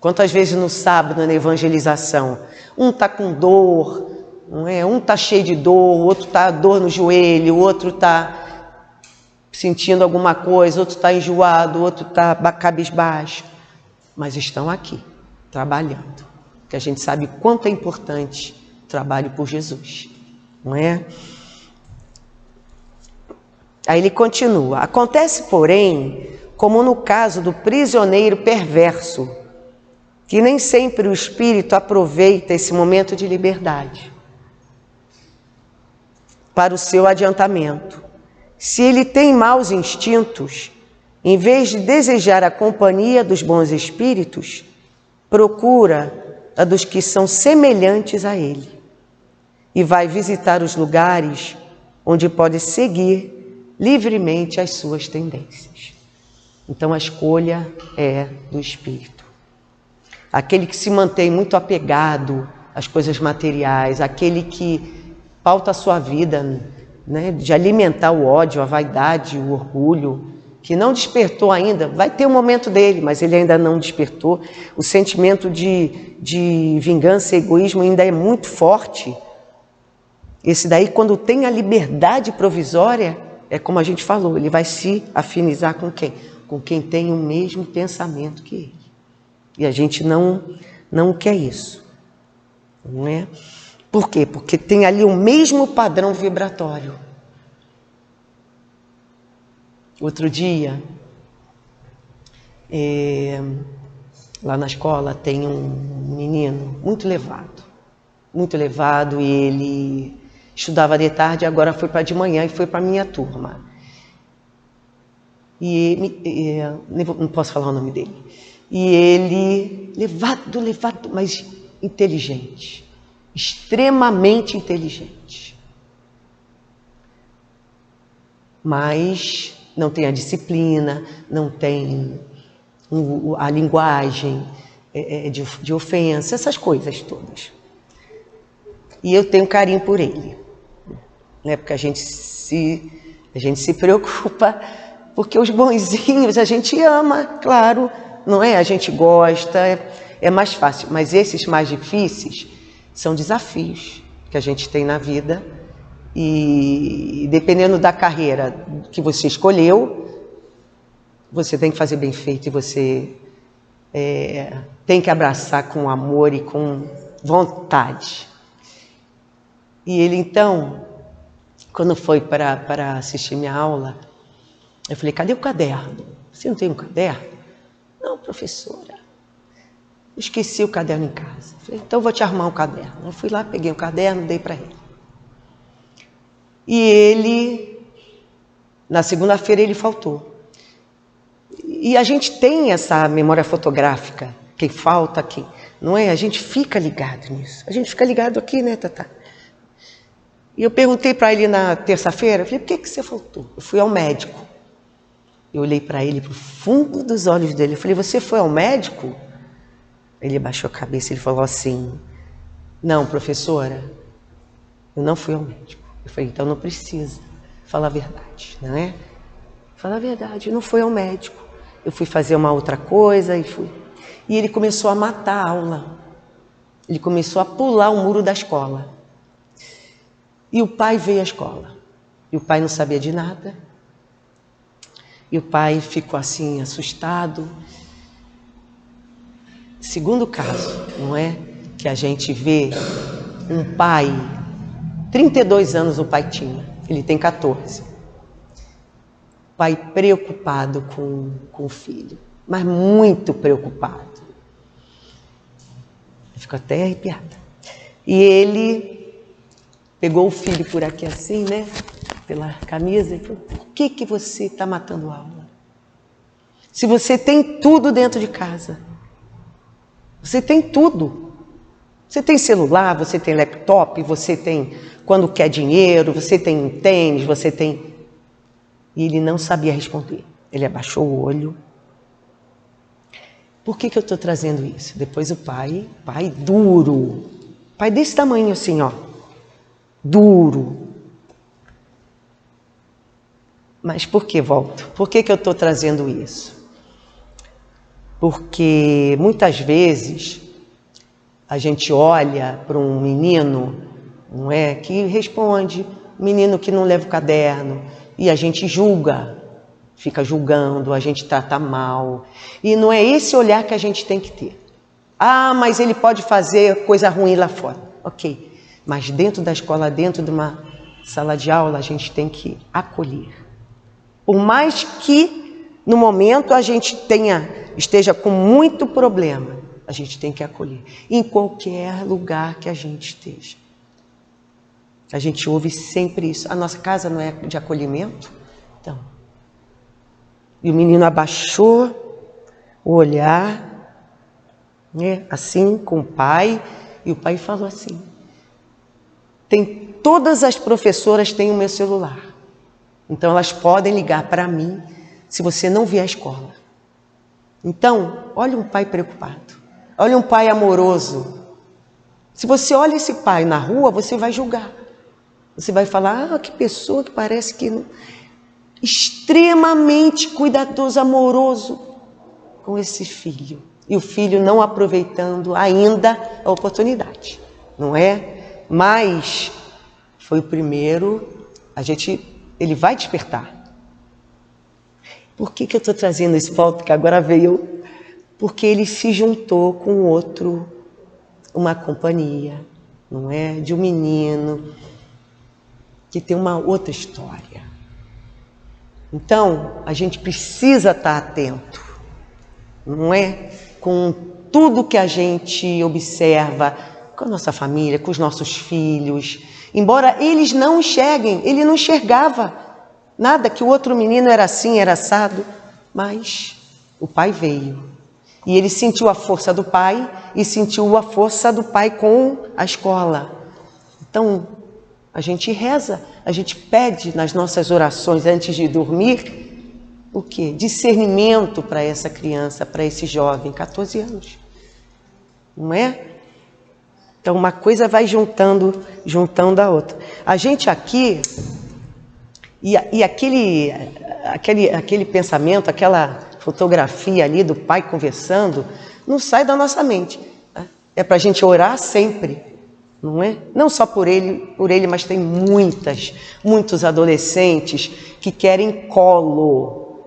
[SPEAKER 2] Quantas vezes no sábado, na evangelização, um está com dor, não é? Um está cheio de dor, o outro está dor no joelho, o outro está sentindo alguma coisa, o outro está enjoado, o outro está cabisbaixo. Mas estão aqui, trabalhando. Porque a gente sabe quanto é importante o trabalho por Jesus, não é? Aí ele continua. Acontece, porém, como no caso do prisioneiro perverso, que nem sempre o espírito aproveita esse momento de liberdade para o seu adiantamento. Se ele tem maus instintos, em vez de desejar a companhia dos bons espíritos, procura a dos que são semelhantes a ele e vai visitar os lugares onde pode seguir livremente as suas tendências. Então a escolha é do espírito. Aquele que se mantém muito apegado às coisas materiais, aquele que pauta a sua vida, né, de alimentar o ódio, a vaidade, o orgulho, que não despertou ainda, vai ter um momento dele, mas ele ainda não despertou. O sentimento de vingança e egoísmo ainda é muito forte. Esse daí, quando tem a liberdade provisória, é como a gente falou, ele vai se afinizar com quem? Com quem tem o mesmo pensamento que ele. E a gente não quer isso, não é? Por quê? Porque tem ali o mesmo padrão vibratório. Outro dia, lá na escola tem um menino muito levado, e ele estudava de tarde, agora foi para de manhã e foi para a minha turma. E não posso falar o nome dele. E ele, levado, mas inteligente, extremamente inteligente. Mas não tem a disciplina, não tem a linguagem de ofensa, essas coisas todas. E eu tenho carinho por ele, né? Porque a gente se preocupa, porque os bonzinhos a gente ama, claro, não é? A gente gosta, é mais fácil. Mas esses mais difíceis são desafios que a gente tem na vida. E dependendo da carreira que você escolheu, você tem que fazer bem feito e você tem que abraçar com amor e com vontade. E ele então, quando foi para assistir minha aula, eu falei, cadê o caderno? Você não tem um caderno? Não, professora, eu esqueci o caderno em casa. Eu falei, então eu vou te arrumar um caderno. Eu fui lá, peguei o caderno, dei para ele. E ele, na segunda-feira, ele faltou. E a gente tem essa memória fotográfica, quem falta, quem... Não é? A gente fica ligado nisso. A gente fica ligado aqui, né, Tatá? E eu perguntei para ele na terça-feira, eu falei, por que você faltou? Eu fui ao médico. Eu olhei para ele, para o fundo dos olhos dele. Eu falei, você foi ao médico? Ele abaixou a cabeça e falou assim, não, professora, eu não fui ao médico. Eu falei, então não precisa. Fala a verdade, não é? Fala a verdade, eu não fui ao médico. Eu fui fazer uma outra coisa e fui. E ele começou a matar a aula. Ele começou a pular o muro da escola. E o pai veio à escola. E o pai não sabia de nada. E o pai ficou assim, assustado. Segundo caso, não é? Que a gente vê um pai, 32 anos o pai tinha, ele tem 14. Pai preocupado com o filho, mas muito preocupado. Eu fico até arrepiada. E ele pegou o filho por aqui assim, né? Pela camisa e falou, por que você está matando a aula? Se você tem tudo dentro de casa. Você tem tudo. Você tem celular, você tem laptop, você tem, quando quer dinheiro, você tem tênis, você tem... E ele não sabia responder. Ele abaixou o olho. Por que eu estou trazendo isso? Depois o pai duro. Pai desse tamanho assim, ó. Duro. Mas por que volto? Por que eu estou trazendo isso? Porque muitas vezes a gente olha para um menino, não é, que responde, menino que não leva o caderno, e a gente julga, fica julgando, a gente trata mal. E não é esse olhar que a gente tem que ter. Ah, mas ele pode fazer coisa ruim lá fora. Ok, mas dentro da escola, dentro de uma sala de aula, a gente tem que acolher. Por mais que no momento a gente esteja com muito problema, a gente tem que acolher. Em qualquer lugar que a gente esteja. A gente ouve sempre isso. A nossa casa não é de acolhimento? Então. E o menino abaixou o olhar, né, assim, com o pai. E o pai falou assim: todas as professoras têm o meu celular. Então elas podem ligar para mim se você não vier à escola. Então, olha um pai preocupado. Olha um pai amoroso. Se você olha esse pai na rua, você vai julgar. Você vai falar: ah, que pessoa que parece que não... Extremamente cuidadoso, amoroso com esse filho. E o filho não aproveitando ainda a oportunidade, não é? Mas foi o primeiro, ele vai despertar. Por que eu estou trazendo esse ponto? Porque agora veio, porque ele se juntou com outro, uma companhia, não é? De um menino que tem uma outra história. Então, a gente precisa estar atento, não é? Com tudo que a gente observa, com a nossa família, com os nossos filhos. Embora eles não enxerguem, ele não enxergava nada, que o outro menino era assim, era assado, mas o pai veio. E ele sentiu a força do pai e sentiu a força do pai com a escola. Então, a gente reza, a gente pede nas nossas orações antes de dormir, o quê? Discernimento para essa criança, para esse jovem, 14 anos. Não é? Então uma coisa vai juntando a outra. A gente aqui, e aquele pensamento, aquela fotografia ali do pai conversando, não sai da nossa mente. É para a gente orar sempre. Não é? Não só por ele, mas tem muitos adolescentes que querem colo,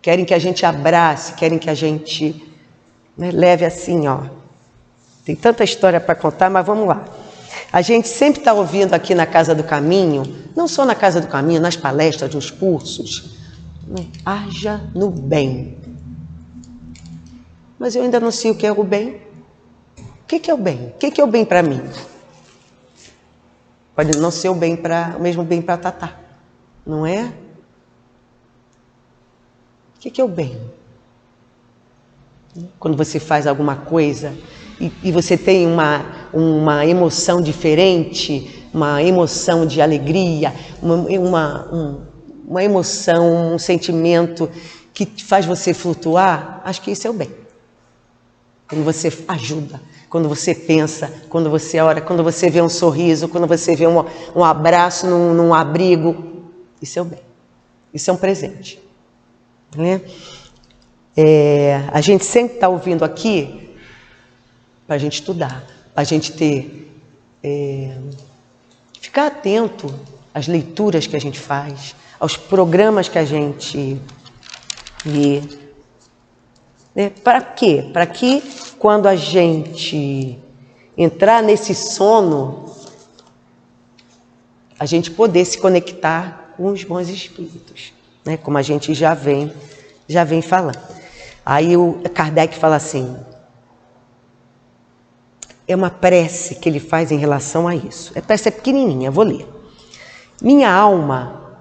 [SPEAKER 2] querem que a gente abrace, querem que a gente, né, leve assim, ó. Tem tanta história para contar, mas vamos lá. A gente sempre está ouvindo aqui na Casa do Caminho, não só na Casa do Caminho, nas palestras, nos cursos, né? Haja no bem. Mas eu ainda não sei o que é o bem. O que é o bem? O que é o bem para mim? Pode não ser o mesmo bem para Tatá, não é? O que é o bem? Quando você faz alguma coisa e você tem uma emoção diferente, uma emoção de alegria, uma emoção, um sentimento que faz você flutuar, acho que isso é o bem. Quando você ajuda, quando você pensa, quando você ora, quando você vê um sorriso, quando você vê um abraço num abrigo, isso é o bem. Isso é um presente. Né? A gente sempre está ouvindo aqui para a gente estudar, para a gente ficar atento às leituras que a gente faz, aos programas que a gente vê. Para quê? Para que quando a gente entrar nesse sono, a gente poder se conectar com os bons espíritos, né? Como a gente já vem falando. Aí o Kardec fala assim, é uma prece que ele faz em relação a isso. A prece é pequenininha, vou ler. Minha alma,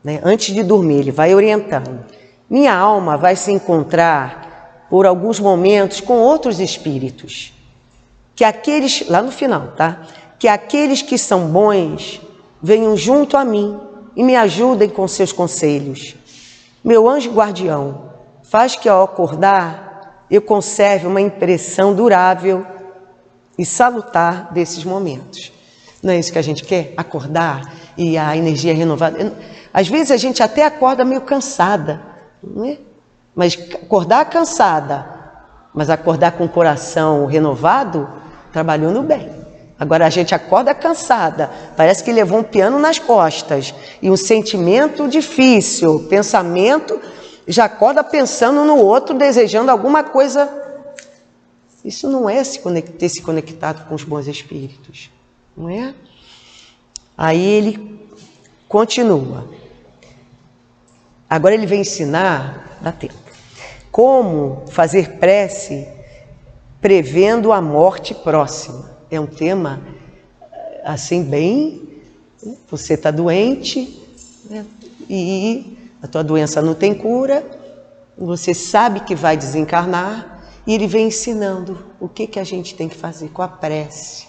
[SPEAKER 2] né, antes de dormir, ele vai orientando. Minha alma vai se encontrar por alguns momentos com outros espíritos, que aqueles, lá no final, tá? Que aqueles que são bons venham junto a mim e me ajudem com seus conselhos. Meu anjo guardião faz que ao acordar eu conserve uma impressão durável e salutar desses momentos. Não é isso que a gente quer? Acordar e a energia renovada. Às vezes a gente até acorda meio cansada, não é? Mas acordar cansada Mas acordar com o coração renovado, trabalhou no bem. Agora a gente acorda cansada, parece que levou um piano nas costas e um sentimento difícil, pensamento, já acorda pensando no outro, desejando alguma coisa. Isso não é ter se conectado com os bons espíritos, não é? Aí ele continua. Agora ele vem ensinar, dá tempo, como fazer prece prevendo a morte próxima. É um tema assim bem, você está doente, né? E a tua doença não tem cura, você sabe que vai desencarnar, e ele vem ensinando o que a gente tem que fazer, com a prece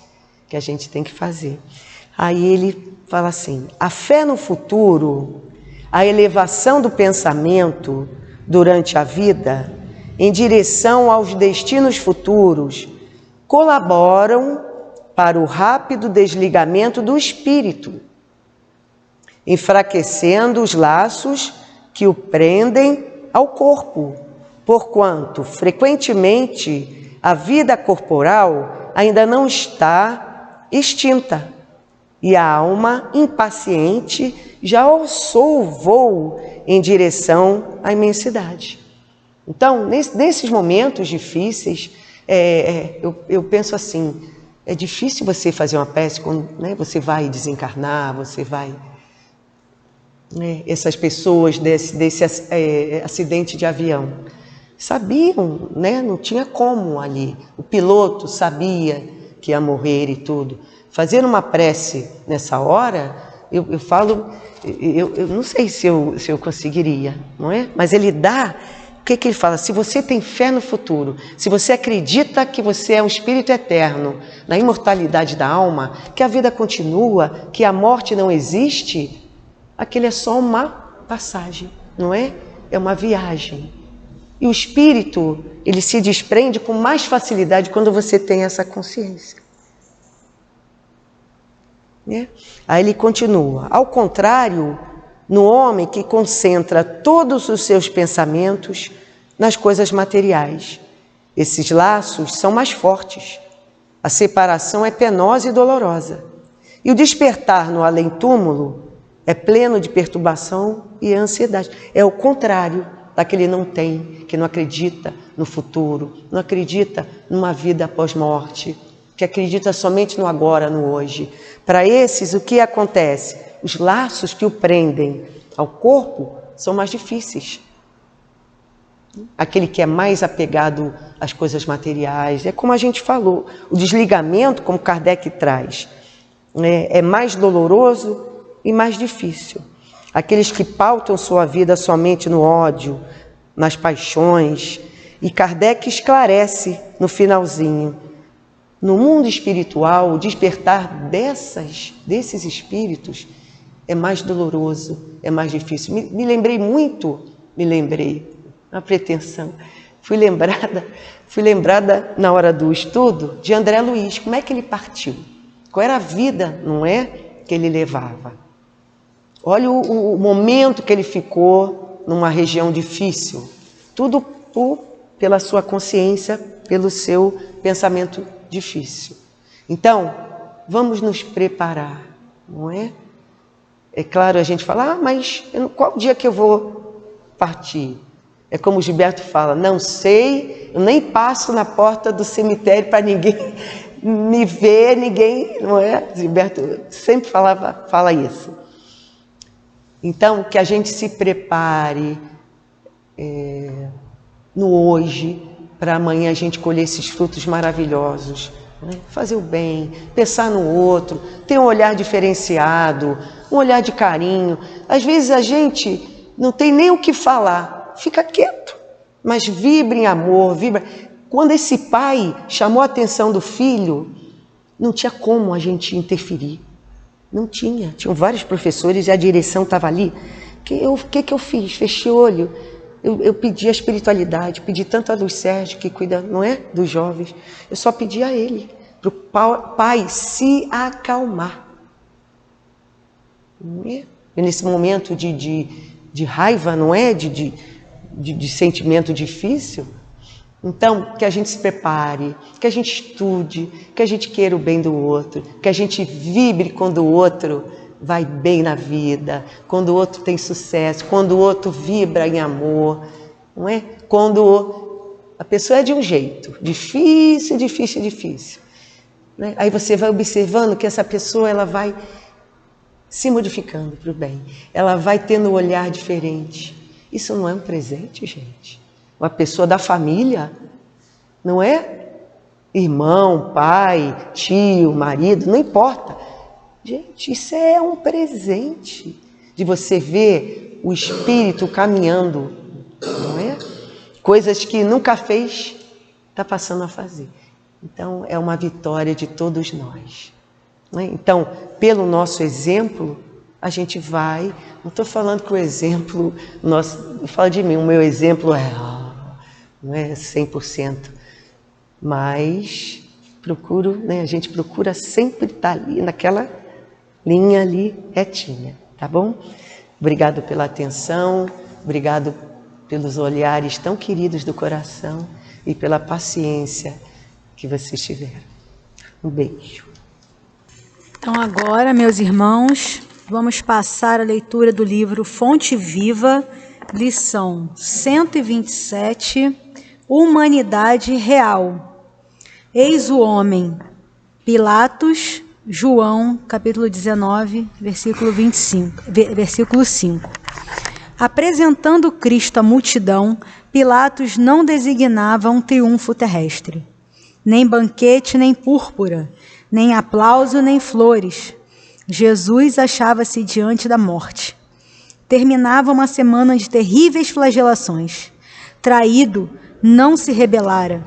[SPEAKER 2] que a gente tem que fazer. Aí ele fala assim: a fé no futuro, a elevação do pensamento durante a vida, em direção aos destinos futuros, colaboram para o rápido desligamento do espírito, enfraquecendo os laços que o prendem ao corpo, porquanto, frequentemente, a vida corporal ainda não está extinta e a alma impaciente já alçou o voo em direção à imensidade. Então, nesses momentos difíceis, eu penso assim, é difícil você fazer uma prece quando, né, você vai desencarnar, você vai... essas pessoas desse acidente de avião sabiam, né? Não tinha como ali. O piloto sabia que ia morrer e tudo. Fazer uma prece nessa hora, eu falo, eu não sei se eu conseguiria, não é? Mas ele dá, o que ele fala? Se você tem fé no futuro, se você acredita que você é um espírito eterno, na imortalidade da alma, que a vida continua, que a morte não existe, aquele é só uma passagem, não é? É uma viagem. E o espírito, ele se desprende com mais facilidade quando você tem essa consciência. Né? Aí ele continua. Ao contrário, no homem que concentra todos os seus pensamentos nas coisas materiais, esses laços são mais fortes. A separação é penosa e dolorosa. E o despertar no além-túmulo é pleno de perturbação e ansiedade. É o contrário daquele não tem, que não acredita no futuro, não acredita numa vida após morte, que acredita somente no agora, no hoje. Para esses, o que acontece? Os laços que o prendem ao corpo são mais difíceis. Aquele que é mais apegado às coisas materiais, é como a gente falou, o desligamento, como Kardec traz, é mais doloroso e mais difícil. Aqueles que pautam sua vida somente no ódio, nas paixões, e Kardec esclarece no finalzinho. No mundo espiritual, o despertar desses espíritos é mais doloroso, é mais difícil. Me lembrei, na pretensão, fui lembrada na hora do estudo de André Luiz, como é que ele partiu? Qual era a vida, não é, que ele levava? Olha o momento que ele ficou numa região difícil. Tudo pela sua consciência, pelo seu pensamento difícil. Então, vamos nos preparar, não é? É claro, a gente fala, mas qual dia que eu vou partir? É como o Gilberto fala, não sei, eu nem passo na porta do cemitério para ninguém me ver, ninguém, não é? Gilberto sempre fala isso. Então, que a gente se prepare no hoje, para amanhã a gente colher esses frutos maravilhosos. Né? Fazer o bem, pensar no outro, ter um olhar diferenciado, um olhar de carinho. Às vezes a gente não tem nem o que falar, fica quieto, mas vibra em amor, vibra. Quando esse pai chamou a atenção do filho, não tinha como a gente interferir. Não tinha. Tinham vários professores e a direção estava ali. O que eu fiz? Fechei o olho. Eu pedi a espiritualidade, pedi tanto a Luiz Sérgio, que cuida, não é, dos jovens. Eu só pedi a ele, para o pai se acalmar. Não é? E nesse momento de raiva, não é? De sentimento difícil, Então, que a gente se prepare, que a gente estude, que a gente queira o bem do outro, que a gente vibre quando o outro vai bem na vida, quando o outro tem sucesso, quando o outro vibra em amor, não é? Quando a pessoa é de um jeito, difícil, né? Aí você vai observando que essa pessoa ela vai se modificando para o bem, ela vai tendo um olhar diferente. Isso não é um presente, gente? Uma pessoa da família, não é? Irmão, pai, tio, marido, não importa. Gente, isso é um presente de você ver o espírito caminhando, não é? Coisas que nunca fez, está passando a fazer. Então, é uma vitória de todos nós. Não é? Então, pelo nosso exemplo, a gente vai... Não estou falando que o exemplo... eu falo de mim, o meu exemplo não é 100%. Mas a gente procura sempre estar ali, naquela linha ali retinha, tá bom? Obrigado pela atenção, obrigado pelos olhares tão queridos do coração e pela paciência que vocês tiveram. Um beijo.
[SPEAKER 3] Então agora, meus irmãos, vamos passar a leitura do livro Fonte Viva, lição 127, Humanidade Real. Eis o homem. Pilatos, João, capítulo 19, versículo 5. Apresentando Cristo à multidão, Pilatos não designava um triunfo terrestre, nem banquete, nem púrpura, nem aplauso, nem flores. Jesus achava-se diante da morte. Terminava uma semana de terríveis flagelações. Traído, não se rebelara.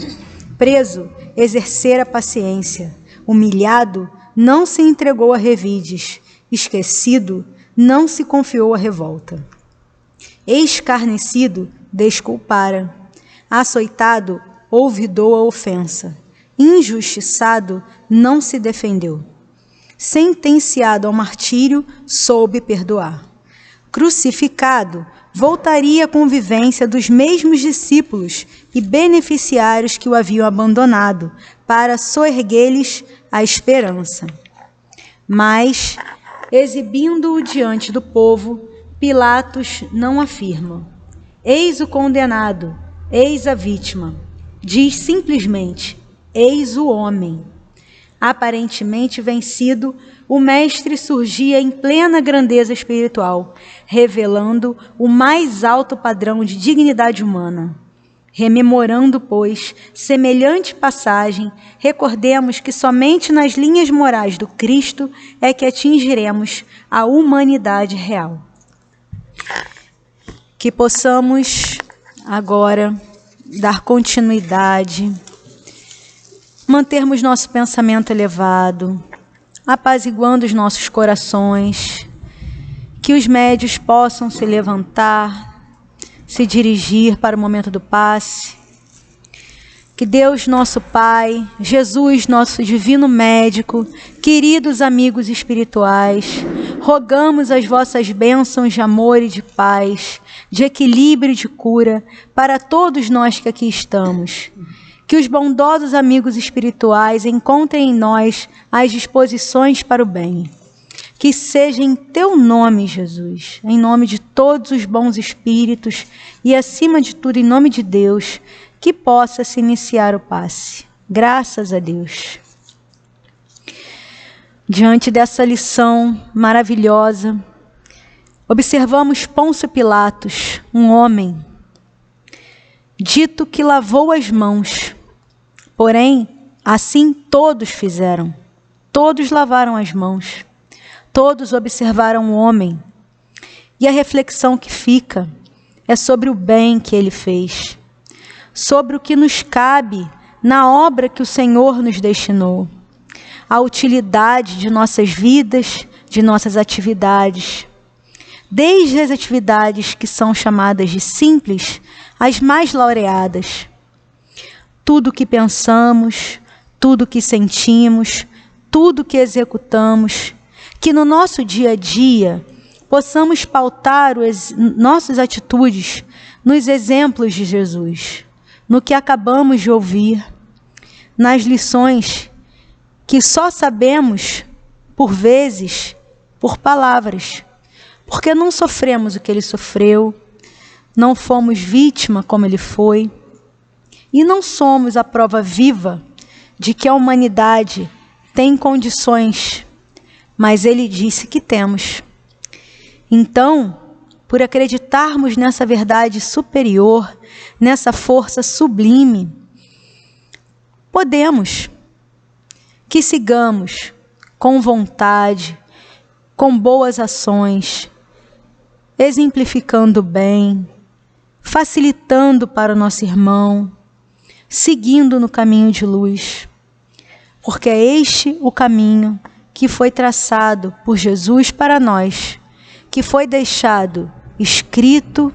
[SPEAKER 3] Preso, exercera paciência. Humilhado, não se entregou a revides. Esquecido, não se confiou à revolta. Escarnecido, desculpara. Açoitado, olvidou a ofensa. Injustiçado, não se defendeu. Sentenciado ao martírio, soube perdoar. Crucificado, voltaria à convivência dos mesmos discípulos e beneficiários que o haviam abandonado, para soerguer-lhes a esperança. Mas, exibindo-o diante do povo, Pilatos não afirma: eis o condenado, eis a vítima. Diz simplesmente: eis o homem. Aparentemente vencido, o mestre surgia em plena grandeza espiritual, revelando o mais alto padrão de dignidade humana. Rememorando, pois, semelhante passagem, recordemos que somente nas linhas morais do Cristo é que atingiremos a humanidade real. Que possamos agora dar continuidade, mantermos nosso pensamento elevado, apaziguando os nossos corações, que os médios possam se levantar, se dirigir para o momento do passe. Que Deus, nosso Pai, Jesus, nosso divino médico, queridos amigos espirituais, rogamos as vossas bênçãos de amor e de paz, de equilíbrio e de cura para todos nós que aqui estamos. Que os bondosos amigos espirituais encontrem em nós as disposições para o bem. Que seja em teu nome, Jesus, em nome de todos os bons espíritos e, acima de tudo, em nome de Deus, que possa se iniciar o passe. Graças a Deus. Diante dessa lição maravilhosa, observamos Pôncio Pilatos, um homem, dito que lavou as mãos. Porém, assim todos fizeram. Todos lavaram as mãos. Todos observaram o homem. E a reflexão que fica é sobre o bem que ele fez, sobre o que nos cabe na obra que o Senhor nos destinou, a utilidade de nossas vidas, de nossas atividades, desde as atividades que são chamadas de simples, as mais laureadas. Tudo o que pensamos, tudo o que sentimos, tudo o que executamos, que no nosso dia a dia possamos pautar nossas atitudes nos exemplos de Jesus, no que acabamos de ouvir, nas lições que só sabemos, por vezes, por palavras, porque não sofremos o que ele sofreu, não fomos vítima como ele foi, e não somos a prova viva de que a humanidade tem condições, mas ele disse que temos. Então, por acreditarmos nessa verdade superior, nessa força sublime, podemos que sigamos com vontade, com boas ações, exemplificando o bem, facilitando para o nosso irmão, seguindo no caminho de luz, porque é este o caminho que foi traçado por Jesus para nós, que foi deixado escrito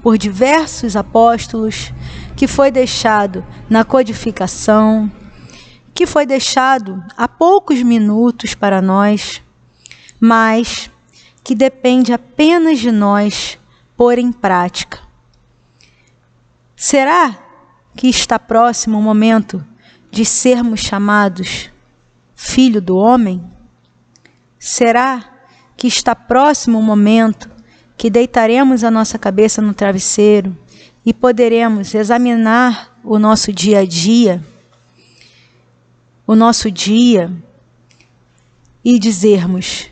[SPEAKER 3] por diversos apóstolos, que foi deixado na codificação, que foi deixado há poucos minutos para nós, mas que depende apenas de nós pôr em prática. Será que está próximo o momento de sermos chamados filho do homem? Será que está próximo o momento que deitaremos a nossa cabeça no travesseiro e poderemos examinar o nosso dia a dia, o nosso dia, e dizermos: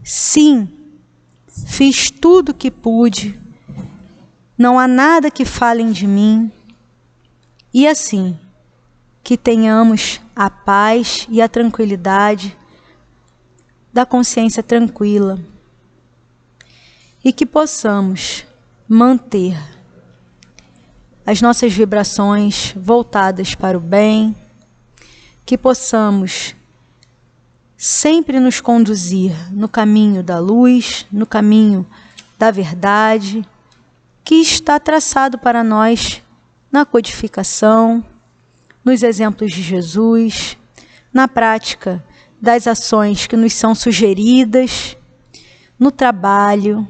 [SPEAKER 3] sim, fiz tudo o que pude, não há nada que falem de mim, e assim, que tenhamos a paz e a tranquilidade da consciência tranquila, e que possamos manter as nossas vibrações voltadas para o bem, que possamos sempre nos conduzir no caminho da luz, no caminho da verdade, que está traçado para nós na codificação, nos exemplos de Jesus, na prática das ações que nos são sugeridas, no trabalho,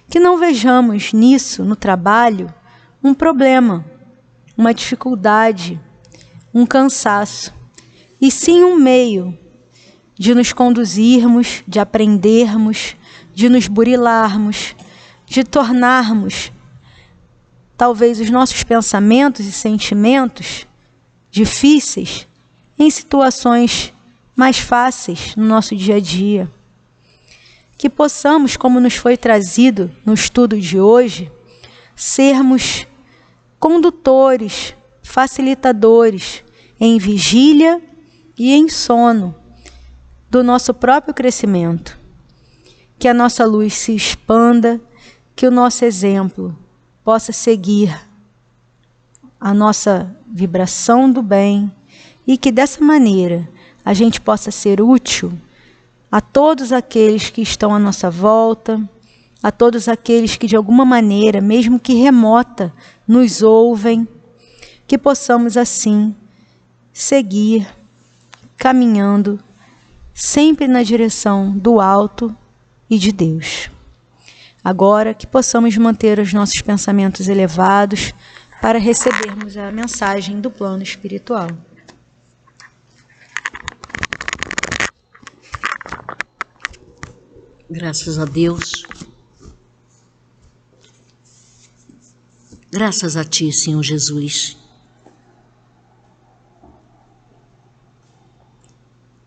[SPEAKER 3] que não vejamos nisso, no trabalho, um problema, uma dificuldade, um cansaço, e sim um meio de nos conduzirmos, de aprendermos, de nos burilarmos, de tornarmos talvez os nossos pensamentos e sentimentos difíceis em situações mais fáceis no nosso dia a dia. Que possamos, como nos foi trazido no estudo de hoje, sermos condutores, facilitadores em vigília e em sono do nosso próprio crescimento. Que a nossa luz se expanda, que o nosso exemplo possa seguir a nossa vibração do bem e que dessa maneira a gente possa ser útil a todos aqueles que estão à nossa volta, a todos aqueles que de alguma maneira, mesmo que remota, nos ouvem, que possamos assim seguir caminhando sempre na direção do alto e de Deus. Agora que possamos manter os nossos pensamentos elevados para recebermos a mensagem do plano espiritual.
[SPEAKER 1] Graças a Deus. Graças a Ti, Senhor Jesus.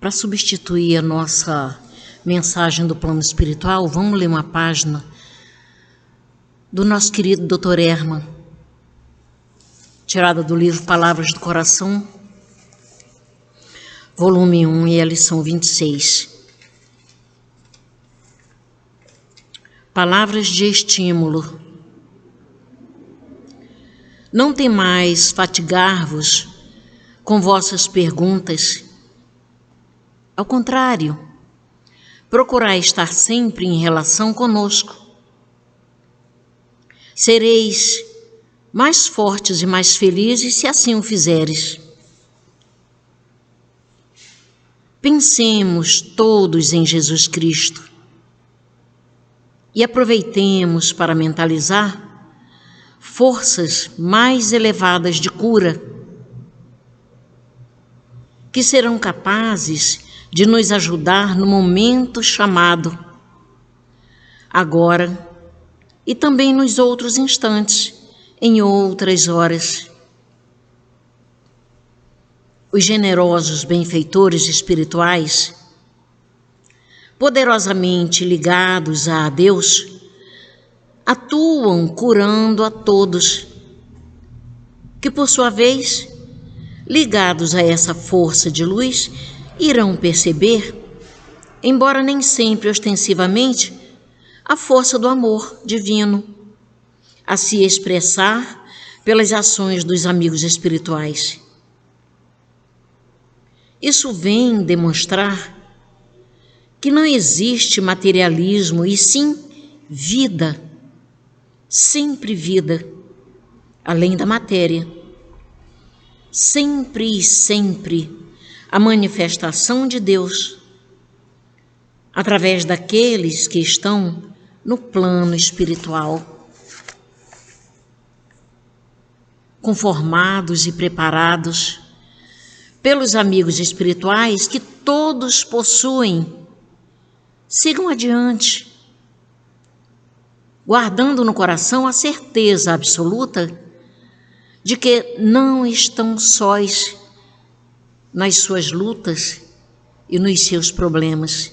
[SPEAKER 1] Para substituir a nossa mensagem do plano espiritual, vamos ler uma página do nosso querido Dr. Herman, tirada do livro Palavras do Coração, volume 1, e a lição 26. Palavras de estímulo. Não temais fatigar-vos com vossas perguntas. Ao contrário, procurai estar sempre em relação conosco. Sereis mais fortes e mais felizes se assim o fizeres. Pensemos todos em Jesus Cristo e aproveitemos para mentalizar forças mais elevadas de cura, que serão capazes de nos ajudar no momento chamado, agora e também nos outros instantes, em outras horas. Os generosos benfeitores espirituais, poderosamente ligados a Deus, atuam curando a todos, que por sua vez, ligados a essa força de luz, irão perceber, embora nem sempre ostensivamente, a força do amor divino, a se expressar pelas ações dos amigos espirituais. Isso vem demonstrar que não existe materialismo, e sim vida, sempre vida, além da matéria. Sempre e sempre a manifestação de Deus, através daqueles que estão no plano espiritual, conformados e preparados pelos amigos espirituais que todos possuem. Sigam adiante, guardando no coração a certeza absoluta de que não estão sós nas suas lutas e nos seus problemas.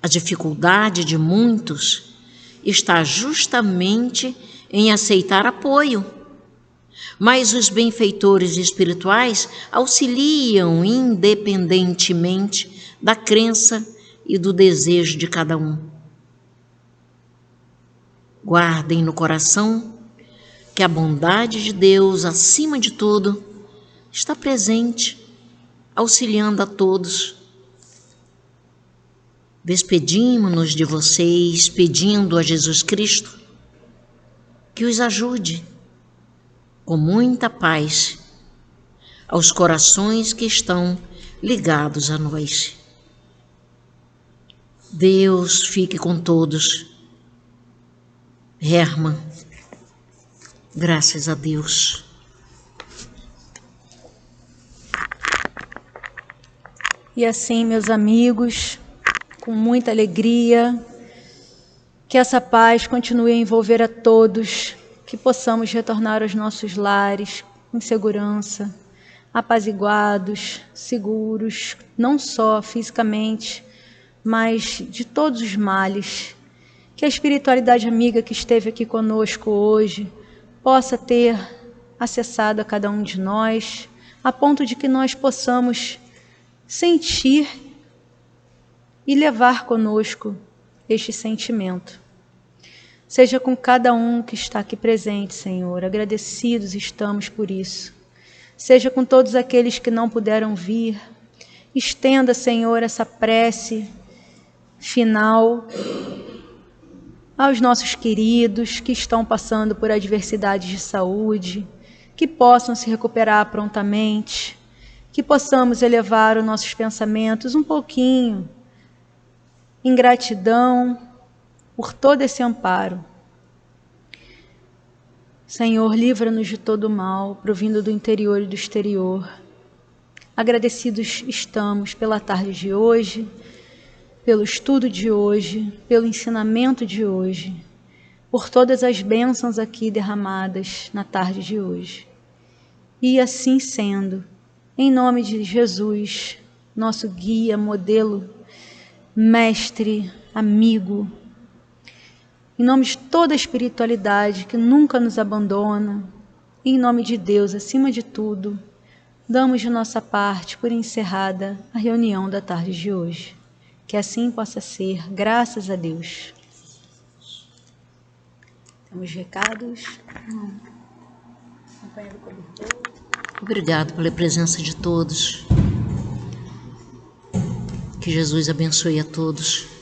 [SPEAKER 1] A dificuldade de muitos está justamente em aceitar apoio, mas os benfeitores espirituais auxiliam independentemente da crença e do desejo de cada um. Guardem no coração que a bondade de Deus, acima de tudo, está presente, auxiliando a todos. Despedimos-nos de vocês, pedindo a Jesus Cristo que os ajude com muita paz aos corações que estão ligados a nós. Deus fique com todos. Herman, graças a Deus.
[SPEAKER 3] E assim, meus amigos, com muita alegria, que essa paz continue a envolver a todos, que possamos retornar aos nossos lares em segurança, apaziguados, seguros, não só fisicamente, mas de todos os males. Que a espiritualidade amiga que esteve aqui conosco hoje possa ter acessado a cada um de nós, a ponto de que nós possamos sentir e levar conosco este sentimento. Seja com cada um que está aqui presente, Senhor, agradecidos estamos por isso. Seja com todos aqueles que não puderam vir. Estenda, Senhor, essa prece final aos nossos queridos que estão passando por adversidades de saúde, que possam se recuperar prontamente, que possamos elevar os nossos pensamentos um pouquinho em gratidão por todo esse amparo. Senhor, livra-nos de todo mal, provindo do interior e do exterior. Agradecidos estamos pela tarde de hoje, pelo estudo de hoje, pelo ensinamento de hoje, por todas as bênçãos aqui derramadas na tarde de hoje. E assim sendo, em nome de Jesus, nosso guia, modelo, mestre, amigo, em nome de toda a espiritualidade que nunca nos abandona, em nome de Deus, acima de tudo, damos de nossa parte por encerrada a reunião da tarde de hoje. Que assim possa ser, graças a Deus. Temos recados? Campanha do cobertor.
[SPEAKER 1] Obrigado pela presença de todos. Que Jesus abençoe a todos.